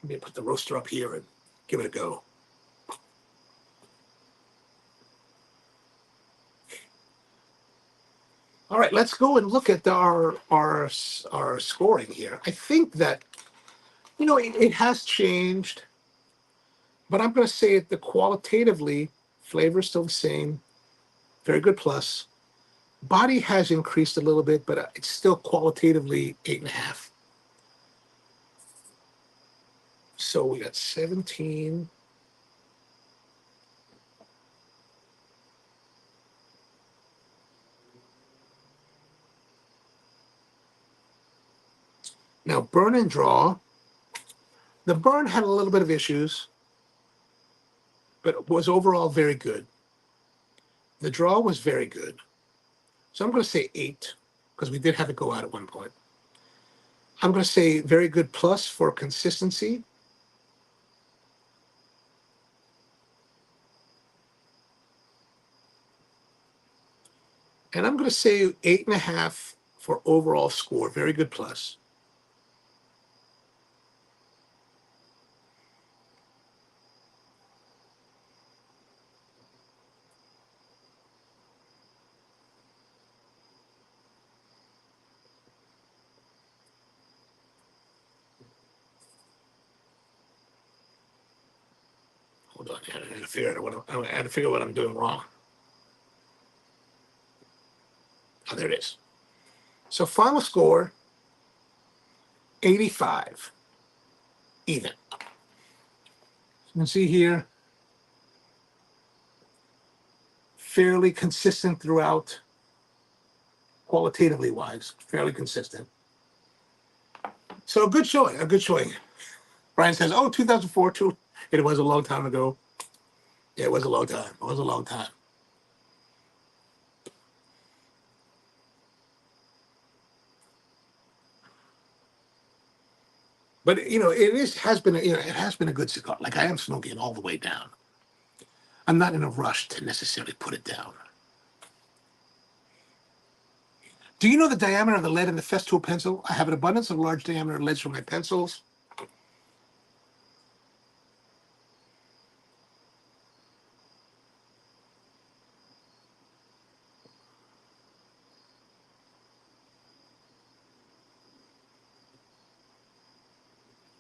Maybe put the roaster up here and give it a go. All right, let's go and look at our scoring here. I think that, it has changed, but I'm going to say the qualitatively flavor is still the same. Very good plus. Body has increased a little bit, but it's still qualitatively 8.5. So we got 17. Now, burn and draw. The burn had a little bit of issues, but was overall very good. The draw was very good. So I'm going to say 8, because we did have it go out at one point. I'm going to say very good plus for consistency. And I'm going to say 8.5 for overall score. Very good plus. Hold on, I had to figure out what I'm doing wrong. Oh, there it is. So final score, 85. Even. So you can see here, fairly consistent throughout, qualitatively wise, fairly consistent. So a good showing, a good showing. Brian says, oh, 2004, too. It was a long time ago. Yeah, it was a long time. It was a long time. But it has been a good cigar. Like, I am smoking it all the way down. I'm not in a rush to necessarily put it down. Do you know the diameter of the lead in the Festool pencil? I have an abundance of large diameter leads for my pencils.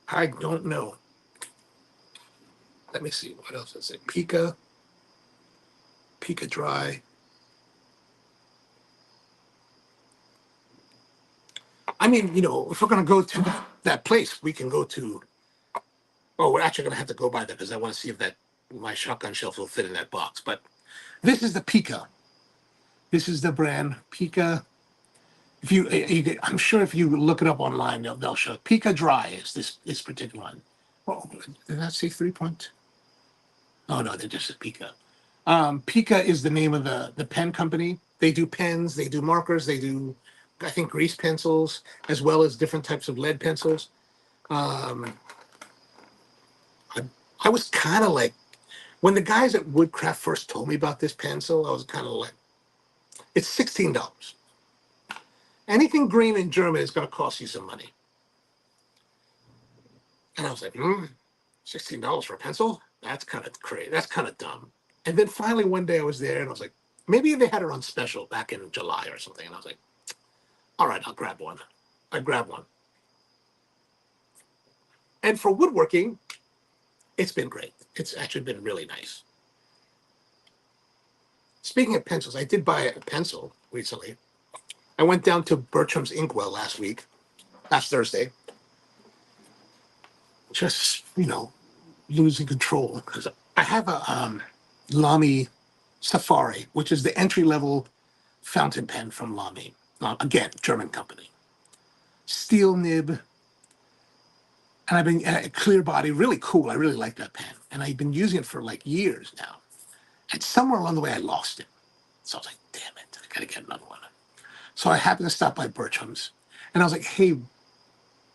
I don't know. Let me see. What else is it? Pica dry. I mean, if we're going to go to that place, we can go to. Oh, we're actually going to have to go by that because I want to see if my shotgun shelf will fit in that box. But this is the Pica. This is the brand Pica. If I'm sure if you look it up online, they'll show Pica Dry is this particular one. Oh, did that say 3 point? Oh no, they just said Pica. Pica is the name of the pen company. They do pens, they do markers, they do, I think, grease pencils, as well as different types of lead pencils. I was kind of like, when the guys at Woodcraft first told me about this pencil, I was kind of like, it's $16. Anything green in German is going to cost you some money. And I was like, $16 for a pencil? That's kind of crazy. That's kind of dumb. And then finally one day I was there and I was like, maybe they had it on special back in July or something. And I was like, all right, I'll grab one. I grabbed one. And for woodworking, it's been great. It's actually been really nice. Speaking of pencils, I did buy a pencil recently. I went down to Bertram's Inkwell last Thursday. Just, losing control because I have a Lamy Safari, which is the entry-level fountain pen from Lamy. Again, German company. Steel nib, And I've been clear body, really cool. I really like that pen. And I've been using it for like years now. And somewhere along the way, I lost it. So I was like, damn it, I gotta get another one. So I happened to stop by Bertram's. And I was like, hey,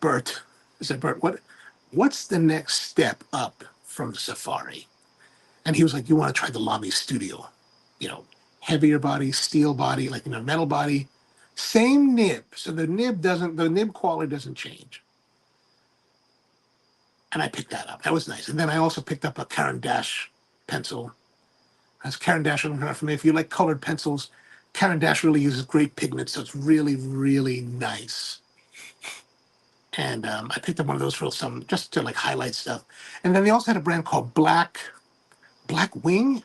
Bert. I said, Bert, what's the next step up from the Safari? And he was like, you want to try the Lamy Studio. You know, heavier body, steel body, like, you know, metal body. Same nib. So the nib quality doesn't change. And I picked that up. That was nice. And then I also picked up a Caran d'Ache pencil. That's Caran d'Ache, I'm not familiar. If you like colored pencils, Caran d'Ache really uses great pigment, so it's really, really nice. And I picked up one of those for some, just to like highlight stuff. And then they also had a brand called Black Wing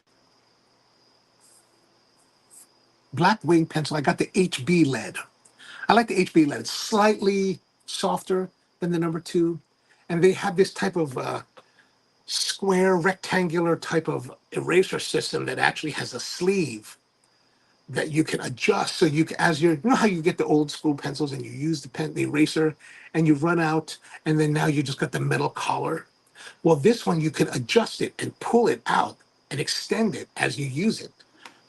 pencil. I got the HB lead. I like the HB lead. It's slightly softer than the number 2. And they have this type of square, rectangular type of eraser system that actually has a sleeve that you can adjust. So you can, you know how you get the old school pencils and you use the eraser and you run out and then now you just got the metal collar. Well, this one you can adjust it and pull it out and extend it as you use it.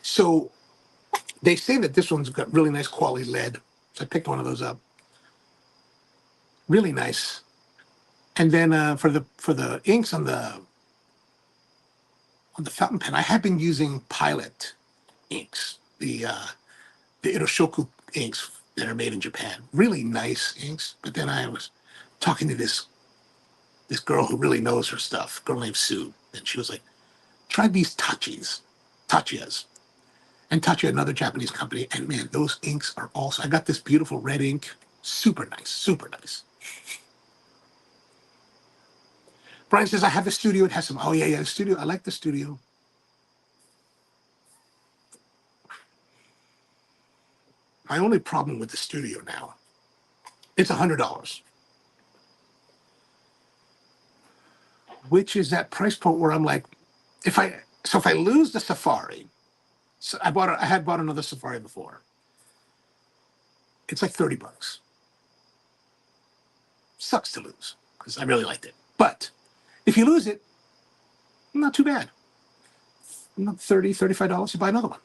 So they say that this one's got really nice quality lead. So I picked one of those up. Really nice. And then for the inks on the fountain pen, I have been using Pilot inks, the Iroshoku inks that are made in Japan. Really nice inks. But then I was talking to this girl who really knows her stuff, a girl named Sue, and she was like, try these Tachiyas. And Tachiya, another Japanese company, and man, those inks are also, I got this beautiful red ink. Super nice, super nice. Brian says, I have the studio. It has some, oh yeah, the studio. I like the studio. My only problem with the studio now, it's $100, which is that price point where I'm like, if I lose the Safari, so I had bought another Safari before. It's like $30. Sucks to lose because I really liked it. But if you lose it, not too bad. $30, $35, you buy another one.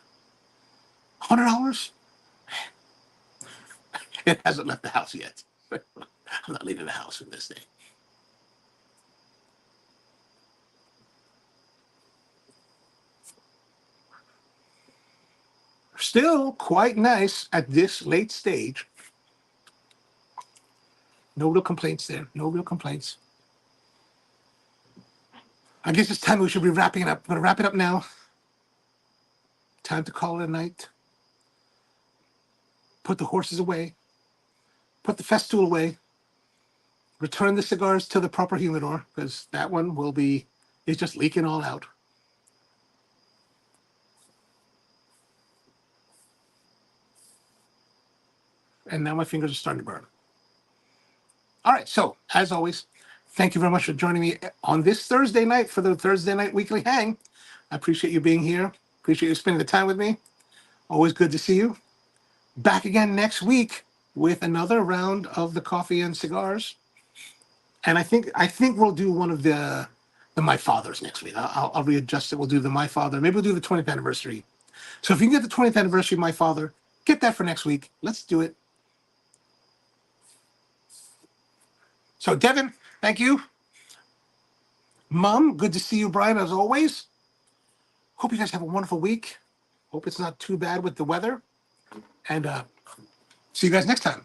$100? It hasn't left the house yet. I'm not leaving the house in this thing. Still quite nice at this late stage. No real complaints there. No real complaints. I guess it's time we should be wrapping it up. I'm going to wrap it up now. Time to call it a night. Put the horses away. Put the festool away. Return the cigars to the proper humidor because that one is just leaking all out. And now my fingers are starting to burn. All right, so as always, thank you very much for joining me on this Thursday night for the Thursday Night Weekly Hang. I appreciate you being here. Appreciate you spending the time with me. Always good to see you. Back again next week with another round of the coffee and cigars. And I think we'll do one of the My Fathers next week. I'll readjust it. We'll do the My Father. Maybe we'll do the 20th anniversary. So if you can get the 20th anniversary of My Father, get that for next week. Let's do it. So Devin, thank you. Mom, good to see you, Brian, as always. Hope you guys have a wonderful week. Hope it's not too bad with the weather. And see you guys next time.